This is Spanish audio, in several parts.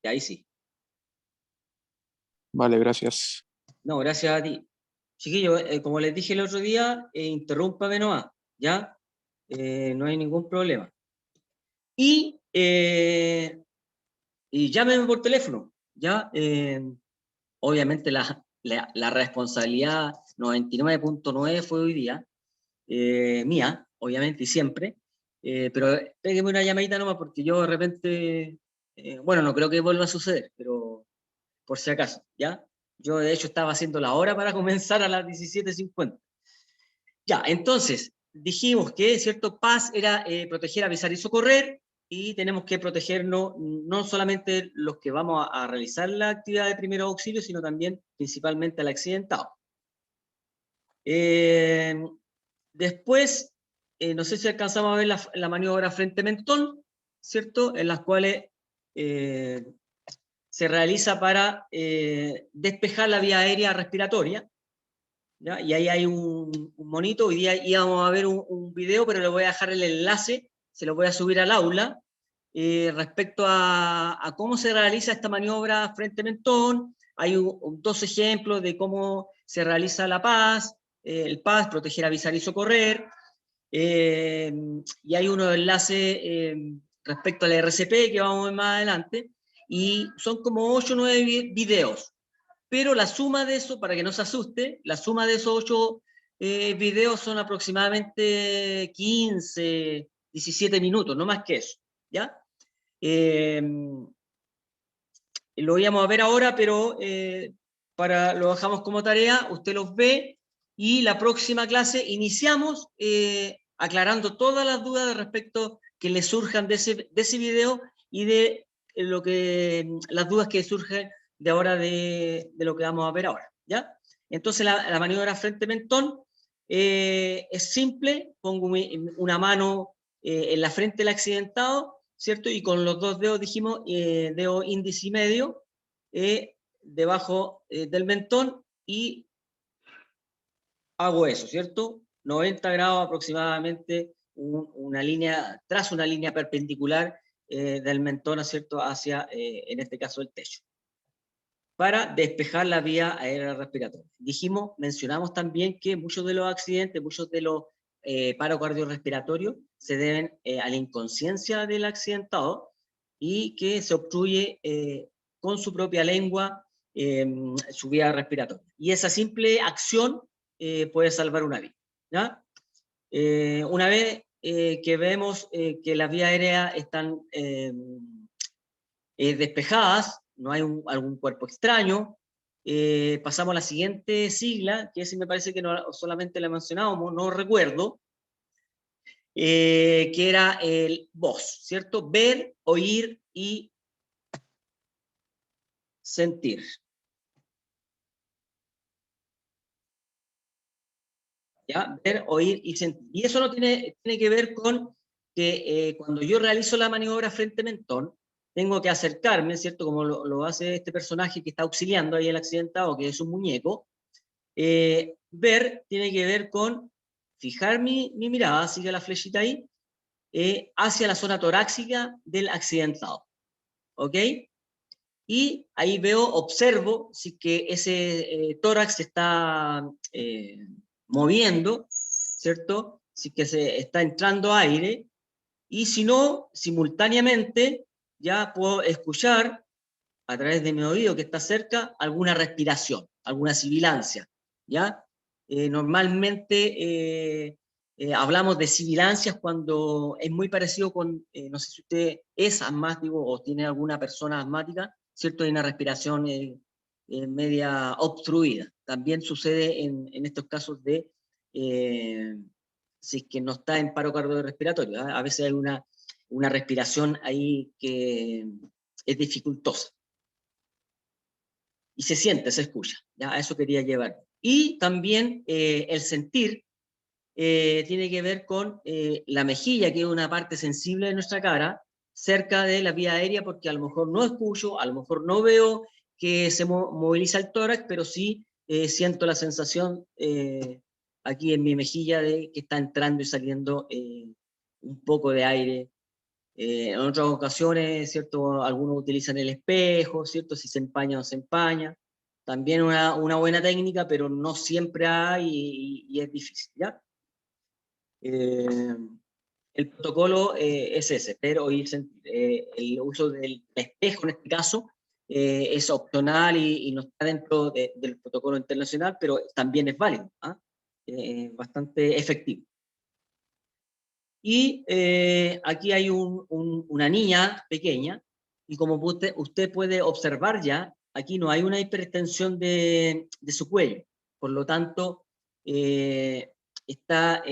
Y ahí sí. Vale, gracias. No, gracias a ti. Chiquillos, como les dije el otro día, interrúmpame nomás, ¿ya? No hay ningún problema. Y llámenme por teléfono, ¿ya? Obviamente la responsabilidad 99.9 fue hoy día, mía, obviamente, y siempre, pero pégueme una llamadita nomás porque yo de repente, bueno, no creo que vuelva a suceder, pero por si acaso, ¿ya? Yo de hecho estaba haciendo la hora para comenzar a las 17:50. Ya, entonces, dijimos que, ¿cierto? Paz era proteger, avisar y socorrer, y tenemos que protegernos no solamente los que vamos a realizar la actividad de primeros auxilios, sino también principalmente al accidentado. Después, no sé si alcanzamos a ver la maniobra frente mentón, ¿cierto? En las cuales se realiza para despejar la vía aérea respiratoria, ¿ya? Y ahí hay un monito. Hoy día íbamos a ver un video, pero le voy a dejar el enlace, se lo voy a subir al aula, respecto a cómo se realiza esta maniobra frente mentón. Hay dos ejemplos de cómo se realiza la PAS, el PAS, proteger, avisar y socorrer, y hay unos enlaces respecto al RCP que vamos a ver más adelante, y son como 8 o 9 videos. Pero la suma de eso, para que no se asuste, la suma de esos 8 videos son aproximadamente 15, 17 minutos, no más que eso, ¿ya? Lo íbamos a ver ahora, pero lo dejamos como tarea, usted los ve, y la próxima clase iniciamos aclarando todas las dudas respecto que le surjan de ese video, y de las dudas que surgen de ahora de lo que vamos a ver ahora, ¿ya? Entonces la maniobra frente mentón es simple. Pongo una mano en la frente del accidentado, ¿cierto? Y con los dos dedos, dijimos, dedo índice y medio, debajo del mentón, y hago eso, ¿cierto? 90 grados aproximadamente, trazo una línea perpendicular del mentón, ¿cierto?, hacia, en este caso, el techo, para despejar la vía aérea respiratoria. Mencionamos también que muchos de los accidentes, muchos de los paros cardiorrespiratorios se deben a la inconsciencia del accidentado, y que se obstruye con su propia lengua su vía respiratoria. Y esa simple acción puede salvar una vida, ¿ya? Una vez que vemos que las vías aéreas están despejadas, no hay algún cuerpo extraño, pasamos a la siguiente sigla, que ese me parece que no, solamente la mencionábamos, no recuerdo, que era el VOS, ¿cierto? Ver, oír y sentir. ¿Ya? Ver, oír y sentir. Y eso no tiene que ver con que cuando yo realizo la maniobra frente mentón, tengo que acercarme, ¿cierto? Como lo hace este personaje que está auxiliando ahí el accidentado, que es un muñeco. Ver tiene que ver con fijar mi mirada, sigue la flechita ahí, hacia la zona torácica del accidentado, ¿ok? Y ahí observo si que ese tórax se está moviendo, ¿cierto? Si que se está entrando aire, y si no, simultáneamente ya puedo escuchar a través de mi oído que está cerca alguna respiración, alguna sibilancia, ¿ya? Normalmente hablamos de sibilancias cuando es muy parecido con, no sé si usted es asmático o tiene alguna persona asmática, ¿cierto? Hay una respiración media obstruida. También sucede en estos casos de, si es que no está en paro cardiorrespiratorio, ¿eh? A veces hay una respiración ahí que es dificultosa. Y se siente, se escucha, ¿ya? A eso quería llevar. Y también el sentir tiene que ver con la mejilla, que es una parte sensible de nuestra cara, cerca de la vía aérea, porque a lo mejor no escucho, a lo mejor no veo que se moviliza el tórax, pero sí siento la sensación aquí en mi mejilla de que está entrando y saliendo un poco de aire En otras ocasiones, ¿cierto? Algunos utilizan el espejo, ¿cierto? Si se empaña o se empaña. También una buena técnica, pero no siempre hay y es difícil, ¿ya? El protocolo es ese, pero el uso del espejo en este caso es opcional y no está dentro del protocolo internacional, pero también es válido, ¿ah? Bastante efectivo. Y aquí hay una niña pequeña, y como usted puede observar ya, aquí no hay una hipertensión de su cuello. Por lo tanto, está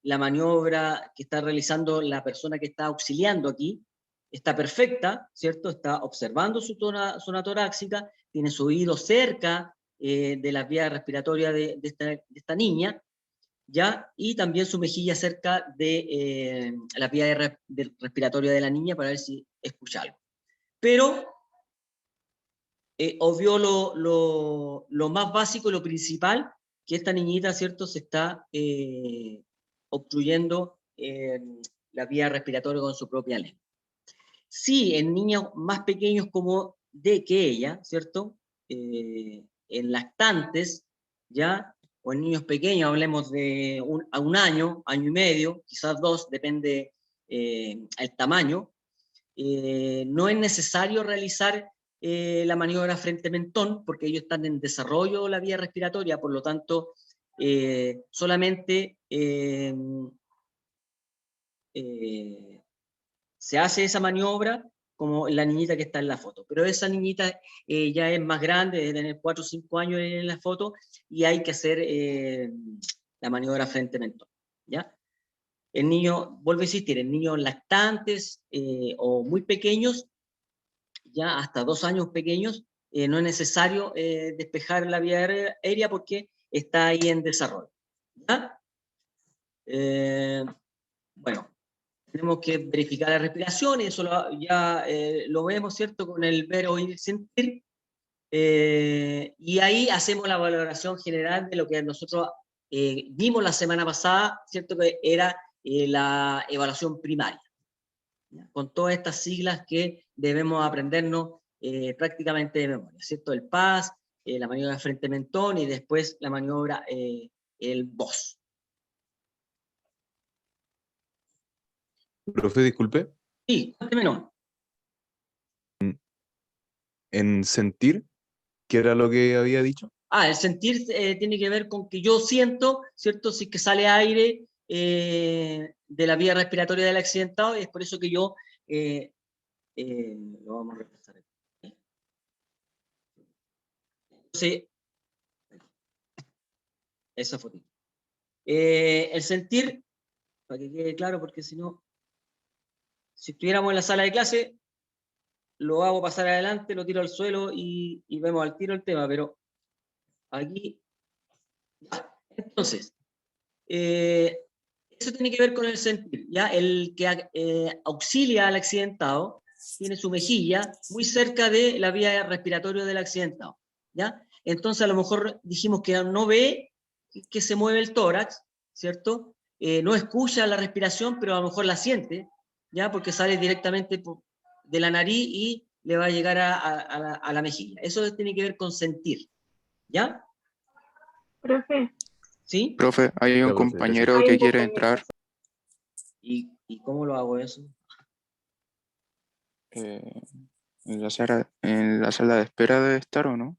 la maniobra que está realizando la persona que está auxiliando aquí, está perfecta, ¿cierto? Está observando su zona torácica, tiene su oído cerca de las vías respiratorias de esta niña, ¿ya? Y también su mejilla cerca de la vía respiratoria de la niña para ver si escucha algo. Pero obvio lo más básico, lo principal, que esta niñita, ¿cierto?, se está obstruyendo la vía respiratoria con su propia lengua. Sí, en niños más pequeños como que ella, ¿cierto?, en lactantes, ¿ya?, o en niños pequeños, hablemos de a un año, año y medio, quizás 2, depende el tamaño, no es necesario realizar la maniobra frente-mentón, porque ellos están en desarrollo de la vía respiratoria, por lo tanto, solamente se hace esa maniobra como la niñita que está en la foto. Pero esa niñita ya es más grande, debe tener 4 o 5 años en la foto, y hay que hacer la maniobra frente-mentón, ¿ya? El niño, vuelvo a insistir, en niños lactantes o muy pequeños, ya hasta 2 años pequeños, no es necesario despejar la vía aérea porque está ahí en desarrollo, ¿ya? Bueno, tenemos que verificar la respiración, y eso ya lo vemos, ¿cierto?, con el ver, oír, sentir, y ahí hacemos la valoración general de lo que nosotros vimos la semana pasada, ¿cierto?, que era la evaluación primaria, ¿ya?, con todas estas siglas que debemos aprendernos prácticamente de memoria, ¿cierto? El PAS, la maniobra frente-mentón y después la maniobra el BOS. Profe, disculpe. Sí, cuénteme no. En sentir, ¿qué era lo que había dicho? El sentir tiene que ver con que yo siento, ¿cierto? Si que sale aire de la vía respiratoria del accidentado, y es por eso que yo lo vamos a repasar aquí. Entonces, esa fotito. El sentir, para que quede claro, porque si no, si estuviéramos en la sala de clase, lo hago pasar adelante, lo tiro al suelo y vemos al tiro el tema, pero aquí, entonces, eso tiene que ver con el sentir, ¿ya? El que auxilia al accidentado tiene su mejilla muy cerca de la vía respiratoria del accidentado, ¿ya? Entonces, a lo mejor dijimos que no ve que se mueve el tórax, ¿cierto? No escucha la respiración, pero a lo mejor la siente, ¿ya? Porque sale directamente de la nariz y le va a llegar a la mejilla. Eso tiene que ver con sentir, ¿ya? Profe, ¿Sí? Profe, hay un Ya, profe, gracias. compañero que quiere entrar. ¿Y cómo lo hago eso? eh, en la sala de espera debe estar, ¿o no?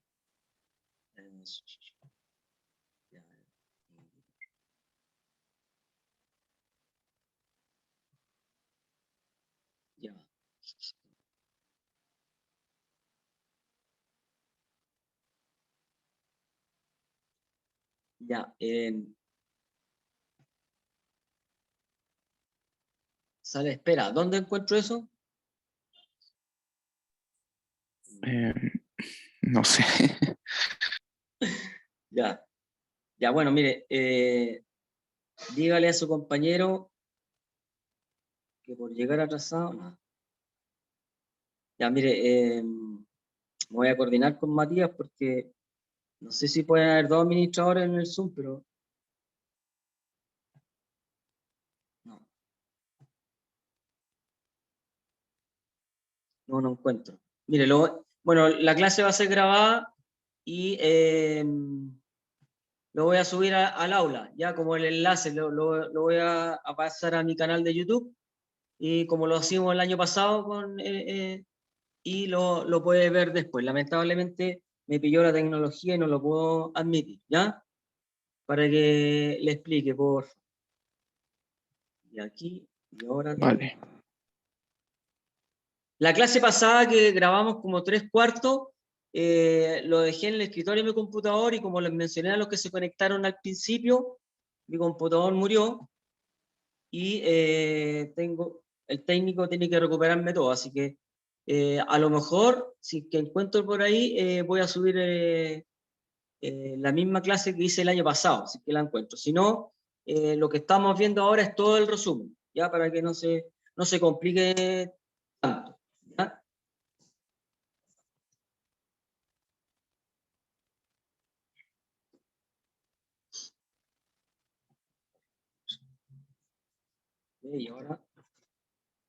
Ya. Ya. Sale, espera, ¿dónde encuentro eso? Eh, no sé. Ya. Ya, bueno, mire, dígale a su compañero que por llegar atrasado, no. Ya, mire, me voy a coordinar con Matías porque no sé si pueden haber 2 administradores en el Zoom, pero no. no encuentro. Mire, bueno, la clase va a ser grabada y lo voy a subir al aula, ya como el enlace, lo voy a pasar a mi canal de YouTube, y como lo hicimos el año pasado, y lo puede ver después. Lamentablemente me pilló la tecnología y no lo puedo admitir, ¿ya? Para que le explique, por favor. Y aquí, y ahora... Vale. La clase pasada que grabamos como 3/4, lo dejé en el escritorio de mi computador, y como les mencioné a los que se conectaron al principio, mi computador murió y el técnico tiene que recuperarme todo, así que a lo mejor, si que encuentro por ahí, voy a subir la misma clase que hice el año pasado, si que la encuentro. Si no, lo que estamos viendo ahora es todo el resumen, ya para que no se complique tanto, ¿ya? Y ahora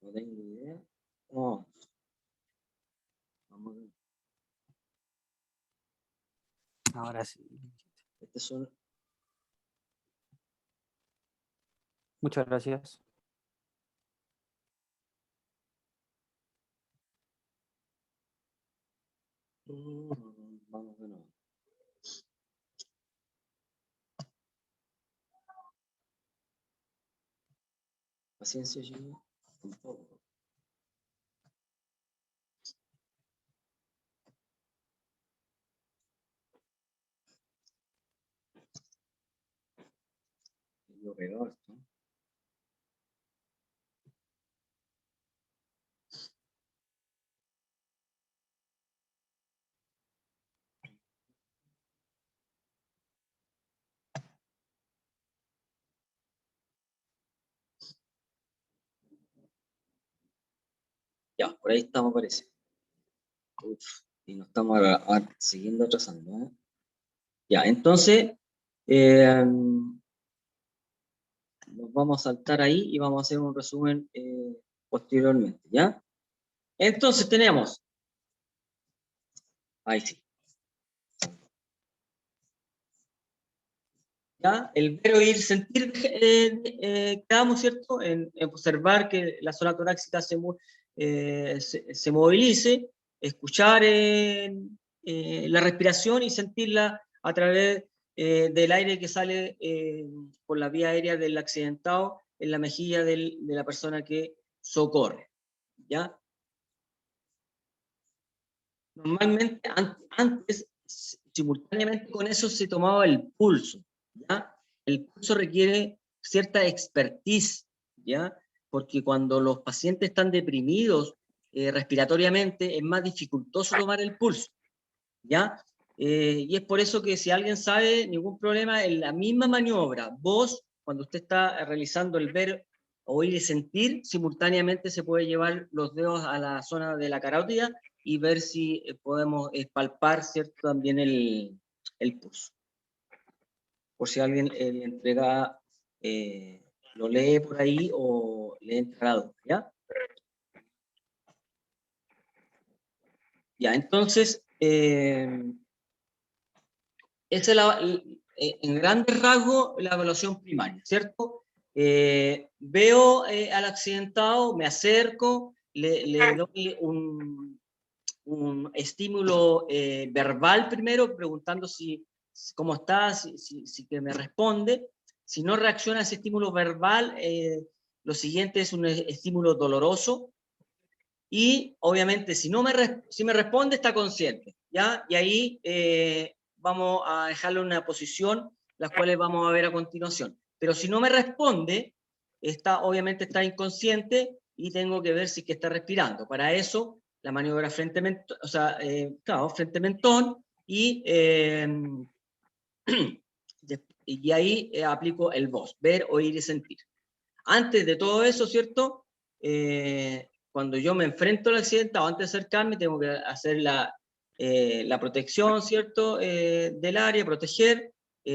no tengo idea. Oh, vamos a ver. Ahora sí. Estos son... Muchas gracias. Vamos de nuevo. Paciencia, yo un poco. Lo peor, ¿no? Ya, por ahí estamos, parece. Uf, y nos estamos siguiendo atrasando, ¿eh? Ya, entonces, nos vamos a saltar ahí y vamos a hacer un resumen posteriormente, ¿ya? Entonces tenemos, ahí sí, ¿ya? El ver, oír, sentir, quedamos, ¿cierto? En observar que la zona torácica se movilice, escuchar la respiración y sentirla a través del aire que sale por la vía aérea del accidentado en la mejilla de la persona que socorre, ¿ya? Normalmente, antes, simultáneamente con eso se tomaba el pulso, ¿ya? El pulso requiere cierta expertise, ¿ya? Porque cuando los pacientes están deprimidos respiratoriamente, es más dificultoso tomar el pulso, ¿ya? Y es por eso que si alguien sabe, ningún problema, en la misma maniobra, vos, cuando usted está realizando el ver, oír y sentir, simultáneamente se puede llevar los dedos a la zona de la carótida y ver si podemos palpar, ¿cierto?, también el pulso. Por si alguien le entrega, lo lee por ahí o le entra la duda, ¿ya? Ya, entonces, esa es en grandes rasgos la evaluación primaria, ¿cierto? Veo al accidentado, me acerco, le doy un estímulo verbal primero, preguntando cómo está, si que me responde. Si no reacciona a ese estímulo verbal, lo siguiente es un estímulo doloroso. Y obviamente si me responde, está consciente, ¿ya? Y ahí vamos a dejarle una posición, las cuales vamos a ver a continuación. Pero si no me responde, obviamente está inconsciente y tengo que ver si que está respirando. Para eso, la maniobra frente mentón, o sea, claro, frente mentón, y ahí aplico el VOS, ver, oír y sentir. Antes de todo eso, ¿cierto? Cuando yo me enfrento al accidentado, antes de acercarme, tengo que hacer la protección, ¿cierto? Del área, proteger,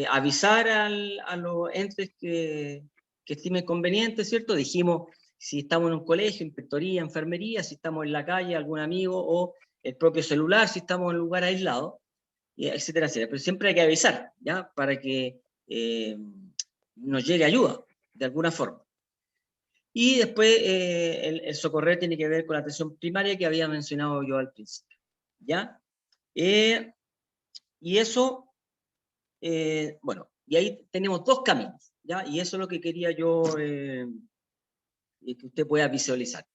avisar a los entes que estime conveniente, ¿cierto? Dijimos si estamos en un colegio, inspectoría, enfermería, si estamos en la calle, algún amigo, o el propio celular, si estamos en un lugar aislado, etcétera, etcétera. Pero siempre hay que avisar, ¿ya? Para que nos llegue ayuda, de alguna forma. Y después el socorrer tiene que ver con la atención primaria que había mencionado yo al principio, ¿ya? Y eso, bueno, y ahí tenemos dos caminos, ¿ya? Y eso es lo que quería yo que usted pueda visualizar.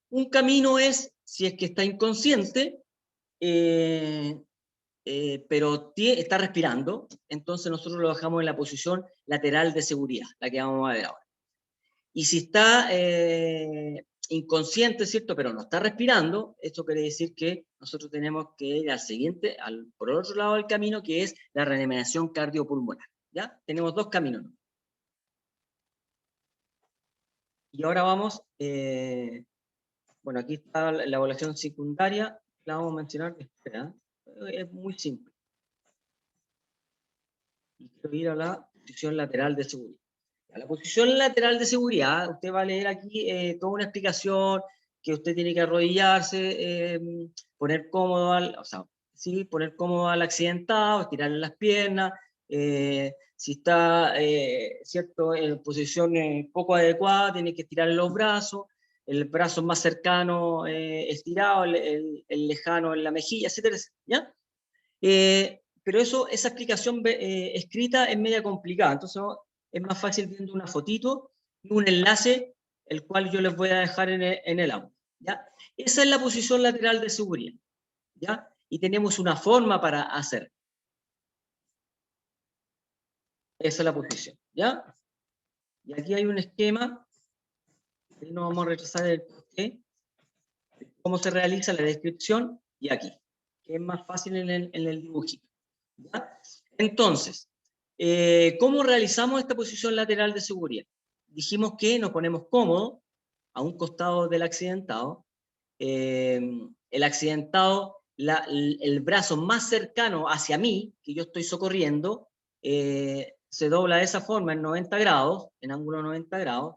Un camino es, si es que está inconsciente, pero está respirando, entonces nosotros lo dejamos en la posición lateral de seguridad, la que vamos a ver ahora. Y si está inconsciente, ¿cierto? Pero no está respirando, esto quiere decir que nosotros tenemos que ir al siguiente, por el otro lado del camino, que es la reanimación cardiopulmonar, ¿ya? Tenemos dos caminos, ¿no? Y ahora vamos, bueno, aquí está la evaluación secundaria, la vamos a mencionar, espera, es muy simple. Y quiero ir a la posición lateral de seguridad. A la posición lateral de seguridad, usted va a leer aquí toda una explicación que usted tiene que arrodillarse, poner cómodo al, o sea, sí, poner cómodo al accidentado, estirarle las piernas, si está, cierto, en posición poco adecuada, tiene que estirar los brazos, el brazo más cercano estirado, el lejano en la mejilla, etcétera, ¿ya? Pero esa explicación escrita es media complicada, entonces es más fácil viendo una fotito y un enlace, el cual yo les voy a dejar en el audio, ¿ya? Esa es la posición lateral de seguridad, ¿ya? Y tenemos una forma para hacer. Esa es la posición, ¿ya? Y aquí hay un esquema, y no vamos a rechazar el porqué, cómo se realiza la descripción, y aquí, que es más fácil en el dibujito, ¿ya? Entonces, ¿cómo realizamos esta posición lateral de seguridad? Dijimos que nos ponemos cómodos a un costado del accidentado. El accidentado, el brazo más cercano hacia mí, que yo estoy socorriendo, se dobla de esa forma en 90 grados, en ángulo 90 grados.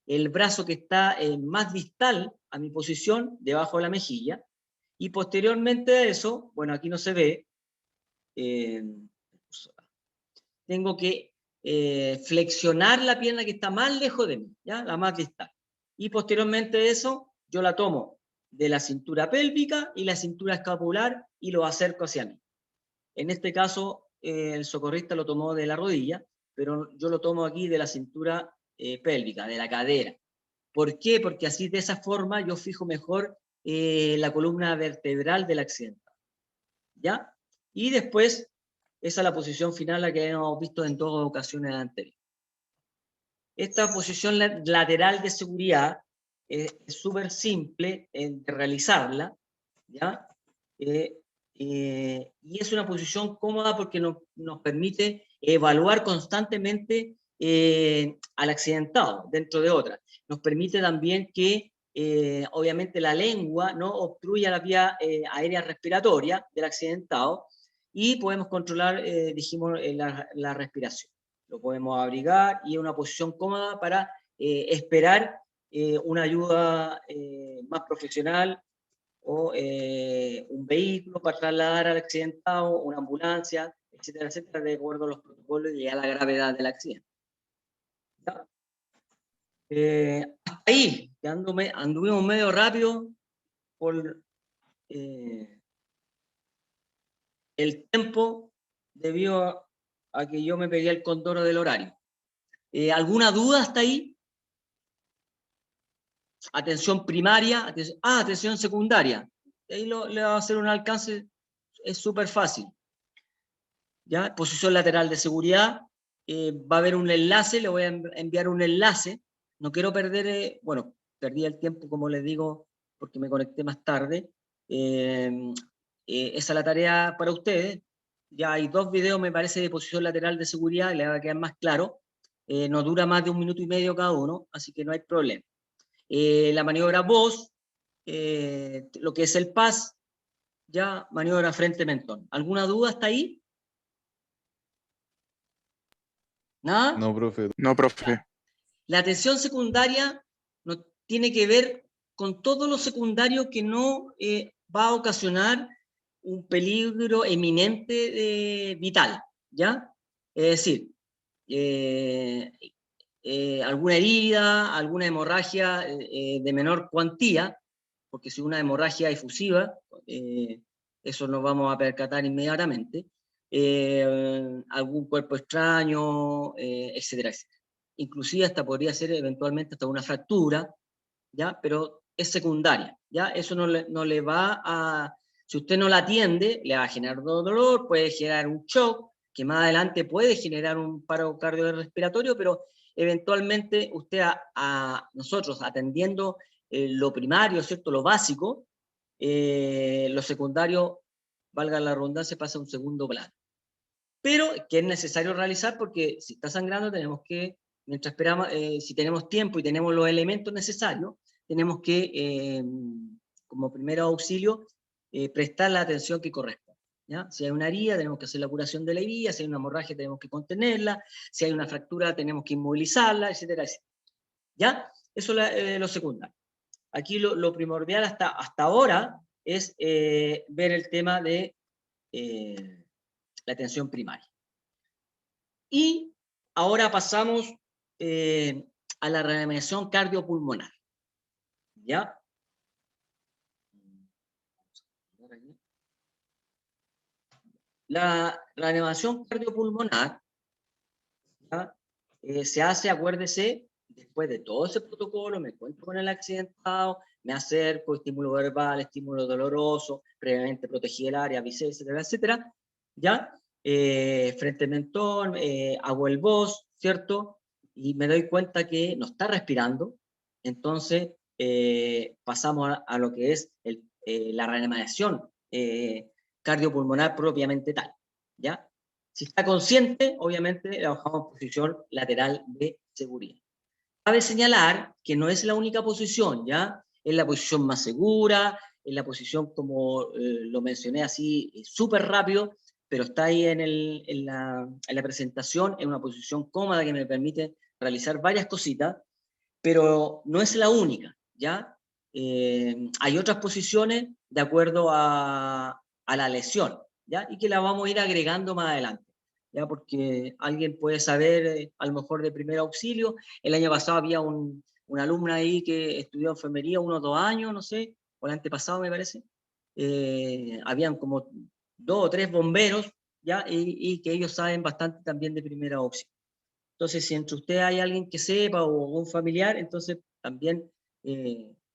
El brazo que está más distal a mi posición, debajo de la mejilla. Y posteriormente a eso, bueno, aquí no se ve, tengo que flexionar la pierna que está más lejos de mí, ¿ya? La más distal. Y posteriormente a eso, yo la tomo de la cintura pélvica y la cintura escapular y lo acerco hacia mí. En este caso, el socorrista lo tomó de la rodilla, pero yo lo tomo aquí de la cintura pélvica, de la cadera. ¿Por qué? Porque así, de esa forma, yo fijo mejor la columna vertebral del accidente, ¿ya? Y después, esa es la posición final, la que hemos visto en todas ocasiones anteriores. Esta posición lateral de seguridad es súper simple de realizarla, ¿ya? Y es una posición cómoda porque nos permite evaluar constantemente al accidentado, dentro de otras. Nos permite también que, obviamente, la lengua no obstruya la vía aérea respiratoria del accidentado y podemos controlar, dijimos, la respiración. Lo podemos abrigar y es una posición cómoda para esperar una ayuda más profesional o un vehículo para trasladar al accidentado, una ambulancia, etcétera, etcétera, de acuerdo a los protocolos y a la gravedad del accidente. ¿Ya? Hasta ahí, que anduvimos medio rápido por el tiempo debido a que yo me pegué el condoro del horario. ¿Alguna duda hasta ahí? Atención primaria, atención secundaria. Ahí le va a hacer un alcance, es súper fácil. ¿Ya? Posición lateral de seguridad, va a haber un enlace, le voy a enviar un enlace. No quiero perder, bueno, perdí el tiempo, como les digo, porque me conecté más tarde. Esa es la tarea para ustedes. Ya hay 2 videos, me parece, de posición lateral de seguridad, le va a quedar más claro. No dura más de 1 minuto y medio cada uno, así que no hay problema. La maniobra voz, lo que es el PAS, ya maniobra frente-mentón. ¿Alguna duda hasta ahí? ¿Nada? No, profe. No, profe. La atención secundaria no tiene que ver con todo lo secundario que no va a ocasionar un peligro eminente vital, ¿ya? Es decir, alguna herida, alguna hemorragia de menor cuantía, porque si una hemorragia efusiva, eso nos vamos a percatar inmediatamente, algún cuerpo extraño, etcétera, etcétera. Inclusive hasta podría ser eventualmente hasta una fractura, ¿ya? Pero es secundaria, ¿ya? Eso no le va a... Si usted no la atiende, le va a generar dolor, puede generar un shock, que más adelante puede generar un paro cardiorrespiratorio, pero eventualmente usted nosotros atendiendo lo primario, ¿cierto? Lo básico, lo secundario, valga la redundancia, pasa a un segundo plano. Pero que es necesario realizar porque si está sangrando tenemos que, mientras esperamos, si tenemos tiempo y tenemos los elementos necesarios, tenemos que, como primer auxilio, prestar la atención que corresponde, ¿ya? Si hay una herida, tenemos que hacer la curación de la herida, si hay una hemorragia, tenemos que contenerla, si hay una fractura, tenemos que inmovilizarla, etcétera, etcétera. ¿Ya? Eso es lo secundario. Aquí lo primordial hasta ahora es ver el tema de la atención primaria. Y ahora pasamos a la reanimación cardiopulmonar. ¿Ya? La reanimación cardiopulmonar, ¿ya? Se hace, acuérdese, después de todo ese protocolo, me encuentro con el accidentado, me acerco, estímulo verbal, estímulo doloroso, previamente protegí el área, avisé, etcétera, etcétera, ¿ya? Frente al mentón, hago el voz, ¿cierto? Y me doy cuenta que no está respirando, entonces pasamos a lo que es la reanimación cardiopulmonar propiamente tal, ¿ya? Si está consciente, obviamente la bajamos en posición lateral de seguridad. Cabe señalar que no es la única posición, ¿ya? Es la posición más segura, es la posición, como lo mencioné así, súper rápido, pero está ahí en la presentación, en una posición cómoda que me permite realizar varias cositas, pero no es la única, ¿ya? Hay otras posiciones de acuerdo a la lesión, ¿ya? Y que la vamos a ir agregando más adelante, ¿ya? Porque alguien puede saber, a lo mejor de primer auxilio. El año pasado había una alumna ahí que estudió enfermería unos 2 años, no sé, o el antepasado me parece. Habían como 2 o 3 bomberos, ¿ya? Y que ellos saben bastante también de primer auxilio. Entonces, si entre ustedes hay alguien que sepa o un familiar, entonces también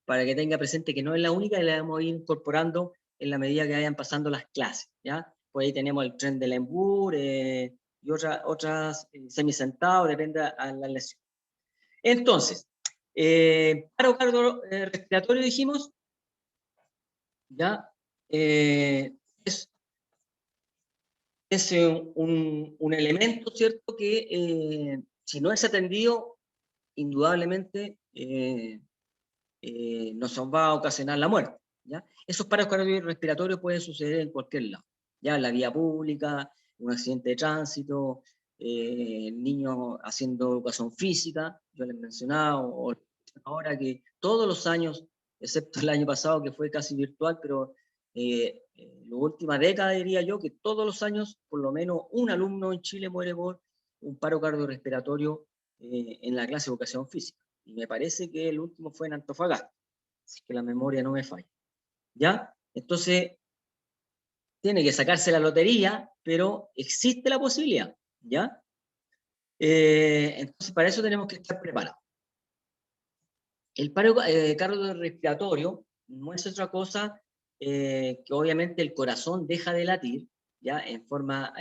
para que tenga presente que no es la única, y la vamos a ir incorporando en la medida que vayan pasando las clases, ¿ya? Por ahí tenemos el tren del Embur y otras semisentados, depende a la lesión. Entonces, paro cardiorrespiratorio dijimos, ¿ya? Es un elemento, ¿cierto?, que si no es atendido, indudablemente nos va a ocasionar la muerte, ¿ya? Esos paros cardiorrespiratorios pueden suceder en cualquier lado, ya en la vía pública, un accidente de tránsito, niños haciendo educación física, yo les mencionaba, o ahora que todos los años, excepto el año pasado que fue casi virtual, pero la última década diría yo que todos los años por lo menos un alumno en Chile muere por un paro cardiorrespiratorio en la clase de educación física. Y me parece que el último fue en Antofagasta, si es que la memoria no me falla. ¿Ya? Entonces, tiene que sacarse la lotería, pero existe la posibilidad, ¿ya? Entonces, para eso tenemos que estar preparados. El paro cardiorrespiratorio no es otra cosa que obviamente el corazón deja de latir, ¿ya? En forma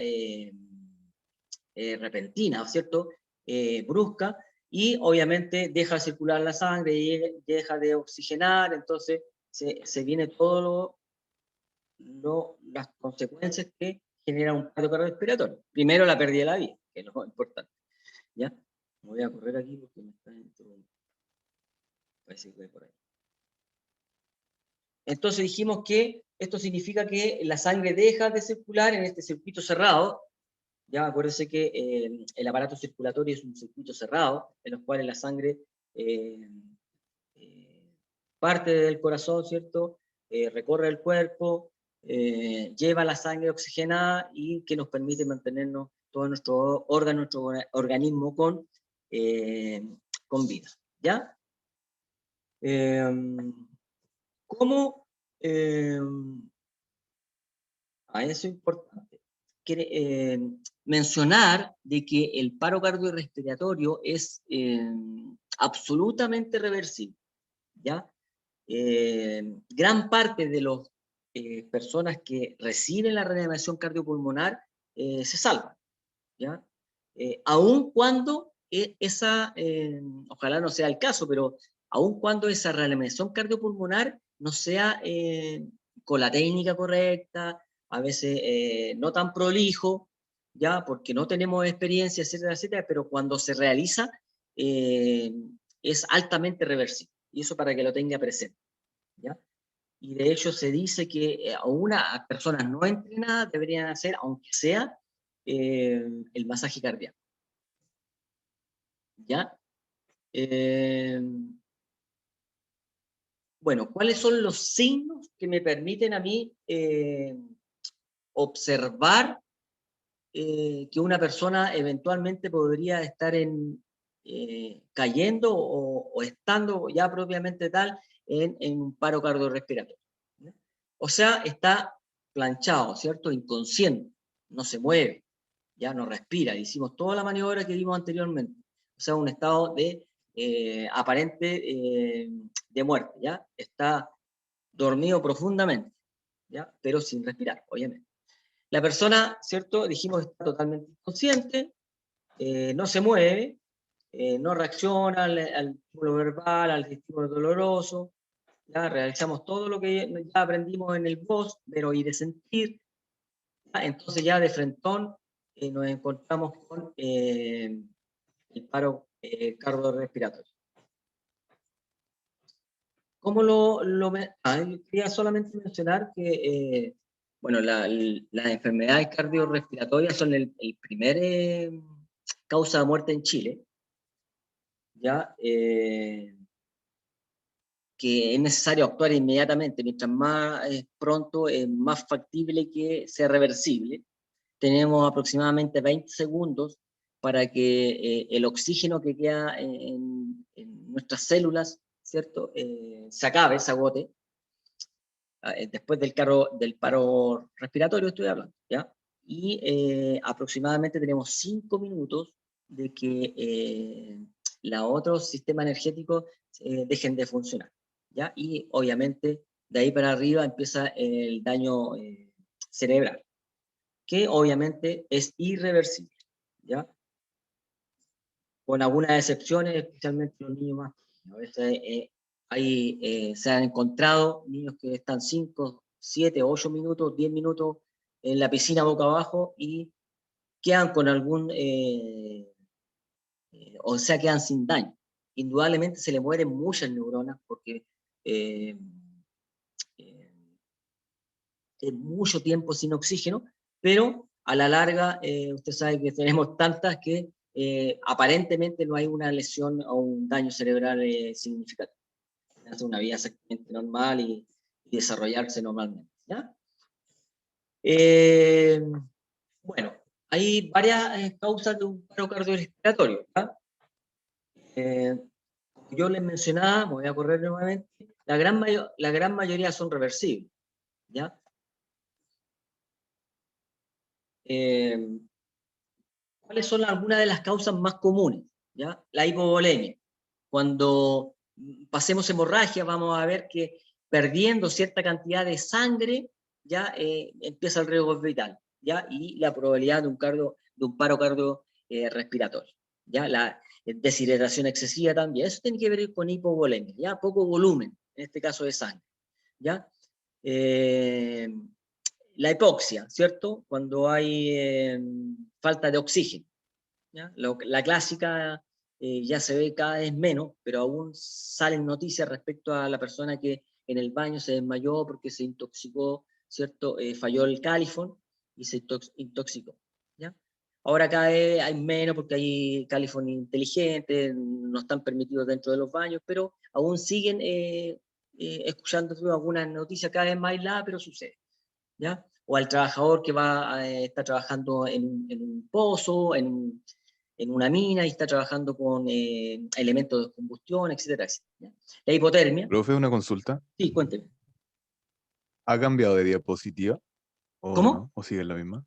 repentina, ¿cierto? Brusca, y obviamente deja de circular la sangre y deja de oxigenar, entonces se viene todo las consecuencias que genera un paro cardiorrespiratorio. Primero la pérdida de la vida, que es lo más importante, ¿ya? Me voy a correr aquí porque me está interrumpiendo. Parece que voy por ahí. Entonces dijimos que esto significa que la sangre deja de circular en este circuito cerrado. Ya acuérdense que el aparato circulatorio es un circuito cerrado, en los cuales la sangre parte del corazón, ¿cierto? Recorre el cuerpo, lleva la sangre oxigenada y que nos permite mantenernos todo nuestro órgano, nuestro organismo con vida, ¿ya? ¿Cómo? Eso es importante. Mencionar de que el paro cardiorrespiratorio es absolutamente reversible, ¿ya? Gran parte de las personas que reciben la reanimación cardiopulmonar se salvan, ¿ya? Aun cuando ojalá no sea el caso, pero aun cuando esa reanimación cardiopulmonar no sea con la técnica correcta, a veces no tan prolijo, ¿ya? Porque no tenemos experiencia, etcétera, etcétera, pero cuando se realiza es altamente reversible, y eso para que lo tenga presente, ¿ya? Y de hecho se dice que aún a personas no entrenadas deberían hacer, aunque sea, el masaje cardíaco, ¿ya? Bueno, ¿cuáles son los signos que me permiten a mí observar que una persona eventualmente podría estar cayendo o estando ya propiamente tal en un paro cardiorrespiratorio, ¿no? O sea, está planchado, ¿cierto? Inconsciente, no se mueve, ya no respira. Hicimos toda la maniobra que vimos anteriormente. O sea, un estado de aparente de muerte, ¿ya? Está dormido profundamente, ¿ya? Pero sin respirar, obviamente. La persona, ¿cierto? Dijimos que está totalmente inconsciente, no se mueve, no reacciona al estímulo verbal, al estímulo doloroso, ¿ya? Realizamos todo lo que ya aprendimos en el voz, ver, oír y sentir, ¿ya? Entonces ya de frentón nos encontramos con el paro cardiorrespiratorio. ¿Cómo quería solamente mencionar que, bueno, las enfermedades cardiorrespiratorias son el primer causa de muerte en Chile, ¿ya? Que es necesario actuar inmediatamente, mientras más pronto es más factible que sea reversible. Tenemos aproximadamente 20 segundos para que el oxígeno que queda en nuestras células, ¿cierto? Se acabe, se agote, después del paro respiratorio estoy hablando, ¿ya? Y aproximadamente tenemos 5 minutos de que los otros sistemas energéticos dejen de funcionar, ¿ya? Y obviamente de ahí para arriba empieza el daño cerebral, que obviamente es irreversible, ¿ya? Con algunas excepciones, especialmente los niños más pequeños. A veces se han encontrado niños que están 5, 7, 8 minutos, 10 minutos en la piscina boca abajo y quedan con o sea, quedan sin daño. Indudablemente se le mueren muchas neuronas porque eh, es mucho tiempo sin oxígeno, pero a la larga usted sabe que tenemos tantas que aparentemente no hay una lesión o un daño cerebral significativo. Hace una vida exactamente normal y desarrollarse normalmente, ¿ya? Bueno, hay varias causas de un paro cardiorrespiratorio, ¿ya? Como yo les mencionaba, me voy a correr nuevamente, la gran mayoría son reversibles, ¿ya? ¿Cuáles son algunas de las causas más comunes? ¿Ya? La hipovolemia. Cuando pasemos hemorragia, vamos a ver que perdiendo cierta cantidad de sangre, ya empieza el riesgo vital, ¿ya? Y la probabilidad de un paro cardiorrespiratorio, ¿ya? La deshidratación excesiva también. Eso tiene que ver con hipovolemia, ¿ya? Poco volumen, en este caso de sangre, ¿ya? La hipoxia, ¿cierto? Cuando hay falta de oxígeno, ¿ya? La clásica ya se ve cada vez menos, pero aún salen noticias respecto a la persona que en el baño se desmayó porque se intoxicó, ¿cierto? Falló el califón y se intoxicó, ¿ya? Ahora cada vez hay menos porque hay califón inteligentes, no están permitidos dentro de los baños, pero aún siguen escuchando algunas noticias cada vez más aisladas, pero sucede, ¿ya? O al trabajador que está trabajando en un pozo, en una mina, y está trabajando con elementos de combustión, etcétera, etcétera, ¿ya? La hipotermia. Profe, una consulta. Sí, cuénteme. ¿Ha cambiado de diapositiva o ¿Cómo? no? ¿O sigue en la misma?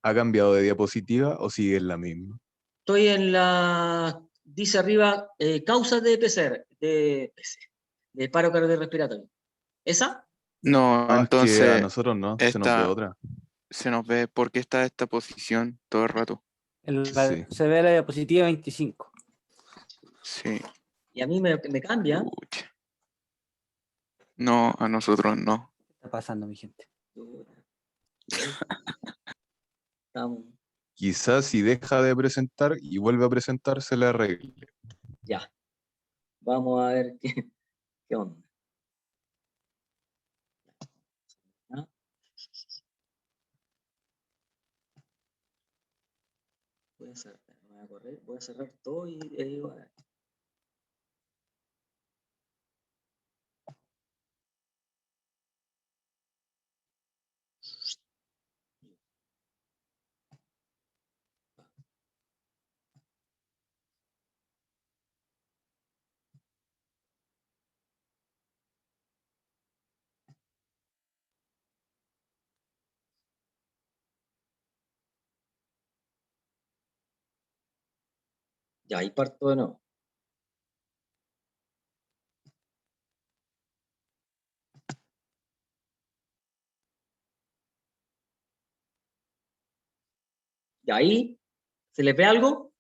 ¿Ha cambiado de diapositiva o sigue en la misma? Estoy en dice arriba, causas de PCR, de paro cardiorrespiratorio. ¿Esa? No, Ah, es que a entonces nosotros no, se nos ve esta otra. se nos ve por qué está esta posición todo el rato. Sí. Se ve la diapositiva 25. Sí. Y a mí me cambia. Pucha. No, a nosotros no. ¿Qué está pasando, mi gente? Estamos, Quizás si deja de presentar y vuelve a presentar, se le arregle. ya. Vamos a ver qué onda. ¿Ah? Voy a cerrar todo y digo, a ver. Ya, ahí parto de nuevo. Y ahí, ¿se le ve algo?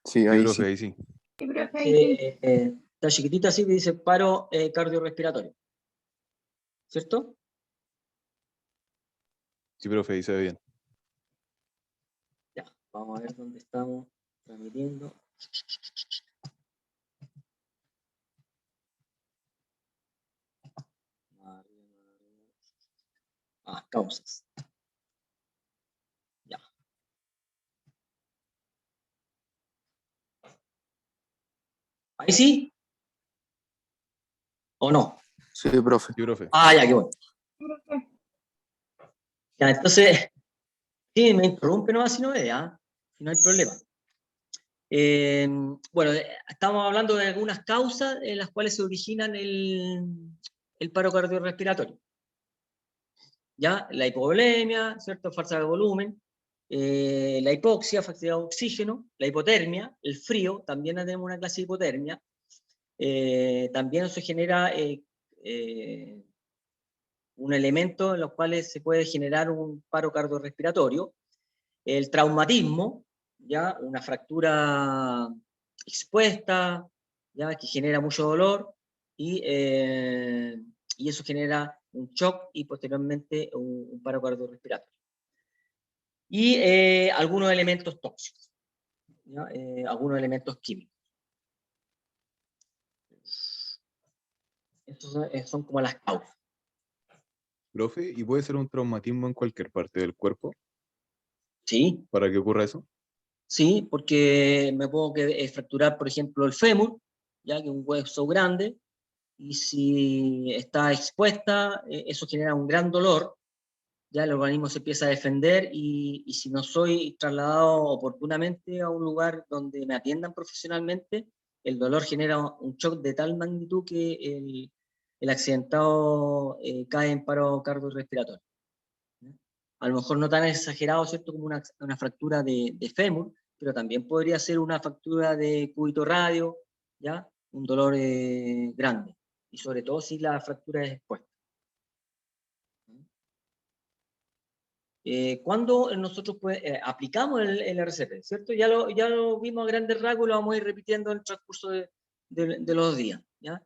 Sí, Sí, ahí profe, sí. ahí sí. Sí, profe, ahí sí. Está chiquitita así que dice paro cardiorrespiratorio. ¿Cierto? Sí, profe, ahí se ve bien. Ya, vamos a ver dónde estamos transmitiendo. Causas. Ya. ¿Ahí sí? ¿O no? Sí, profe. Sí, profe. Ya, qué bueno. Sí, profe. Ya, entonces, sí, me interrumpe nomás si no ve, ¿ah? Si no hay problema. Bueno, estamos hablando de algunas causas en las cuales se originan el paro cardiorrespiratorio. ¿Ya? La hipovolemia, ¿cierto? Falta de volumen, la hipoxia, falta de oxígeno, la hipotermia, el frío, también tenemos una clase de hipotermia. También eso genera un elemento en los cuales se puede generar un paro cardiorrespiratorio. El traumatismo, ¿ya? Una fractura expuesta, ¿ya? Que genera mucho dolor y eso genera un shock y posteriormente un paro cardiorrespiratorio. Y algunos elementos tóxicos, ¿ya? Algunos elementos químicos. Estos son como las causas. Profe, ¿y puede ser un traumatismo en cualquier parte del cuerpo ¿Sí? para que ocurra eso? Sí, porque me puedo fracturar, por ejemplo, el fémur, ya que es un hueso grande, y si está expuesta, eso genera un gran dolor, ya el organismo se empieza a defender y si no soy trasladado oportunamente a un lugar donde me atiendan profesionalmente, el dolor genera un shock de tal magnitud que el accidentado cae en paro cardiorrespiratorio. A lo mejor no tan exagerado, ¿cierto?, como una fractura de fémur, pero también podría ser una fractura de cúbito radio, ¿ya? Un dolor grande, y sobre todo si la fractura es expuesta. ¿Cuándo nosotros aplicamos el RCP? ¿Cierto? Ya lo vimos a grandes rasgos y lo vamos a ir repitiendo en el transcurso de los días, ¿ya?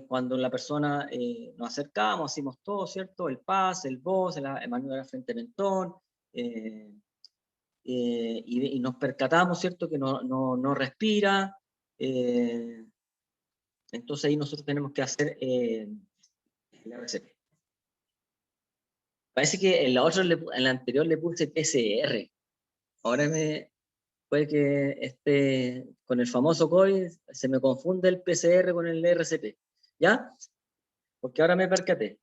Cuando la persona nos acercamos, hacemos todo, ¿cierto? El PAS, el VOS, el maniobra frente mentón, y nos percatamos, ¿cierto?, que no respira. Entonces ahí nosotros tenemos que hacer el RCP. Parece que en la anterior le puse PCR. Ahora puede que esté con el famoso COVID, se me confunde el PCR con el RCP, ¿ya? Porque ahora me percaté.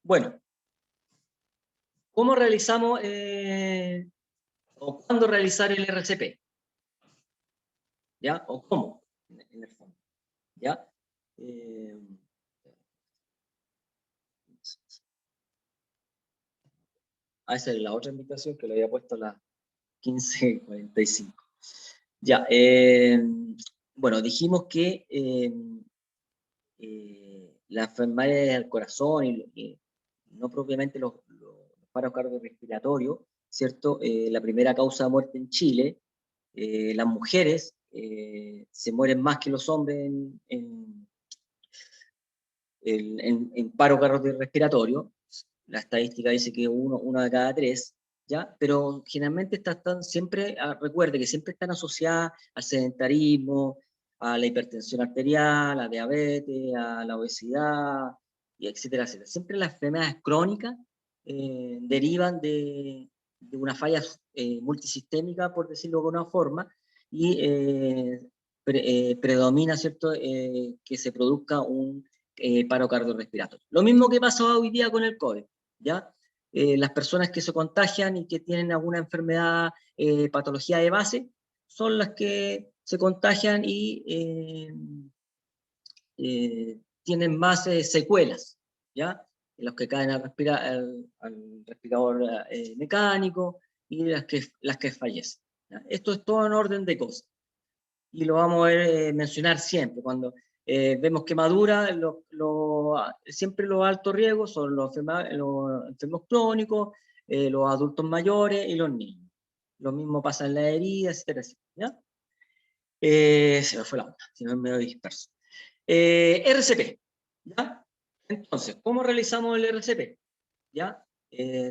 Bueno, ¿cómo realizamos o cuándo realizar el RCP? ¿Ya? ¿O cómo? En el fondo, ¿ya? Esa es la otra invitación que le había puesto a las 15:45. Ya, bueno, dijimos que las enfermedades del corazón y no propiamente los paros cardiorrespiratorios, ¿cierto? La primera causa de muerte en Chile, las mujeres se mueren más que los hombres en paro cardiorrespiratorio. La estadística dice que uno de cada 3, ¿ya? Pero generalmente están siempre, recuerde que siempre están asociadas al sedentarismo, a la hipertensión arterial, a la diabetes, a la obesidad, y etcétera, etcétera. Siempre las enfermedades crónicas derivan de una falla multisistémica, por decirlo de alguna forma, y predomina, ¿cierto?, que se produzca un paro cardiorrespiratorio. Lo mismo que pasa hoy día con el COVID, ¿ya? Las personas que se contagian y que tienen alguna enfermedad, patología de base, son las que se contagian y tienen más secuelas, ¿ya? Los que caen al respirador mecánico y las que fallecen, ¿ya? Esto es todo en orden de cosas. Y lo vamos a mencionar siempre. Cuando vemos quemaduras, siempre los altos riesgos son los enfermos crónicos, los adultos mayores y los niños. Lo mismo pasa en las heridas, etcétera, etcétera, ¿ya? Se me fue la onda, si no es medio disperso. RCP, ¿ya? Entonces, ¿cómo realizamos el RCP? ¿Ya?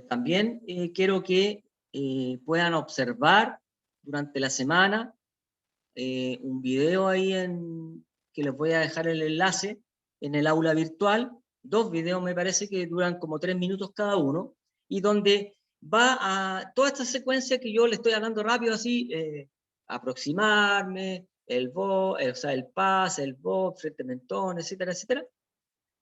También quiero que puedan observar durante la semana un video ahí que les voy a dejar el enlace en el aula virtual, 2 videos me parece que duran como 3 minutos cada uno, y donde va a toda esta secuencia que yo le estoy hablando rápido así, aproximarme, el VO, o sea, el PAS, el VO, frente mentón, etcétera, etcétera.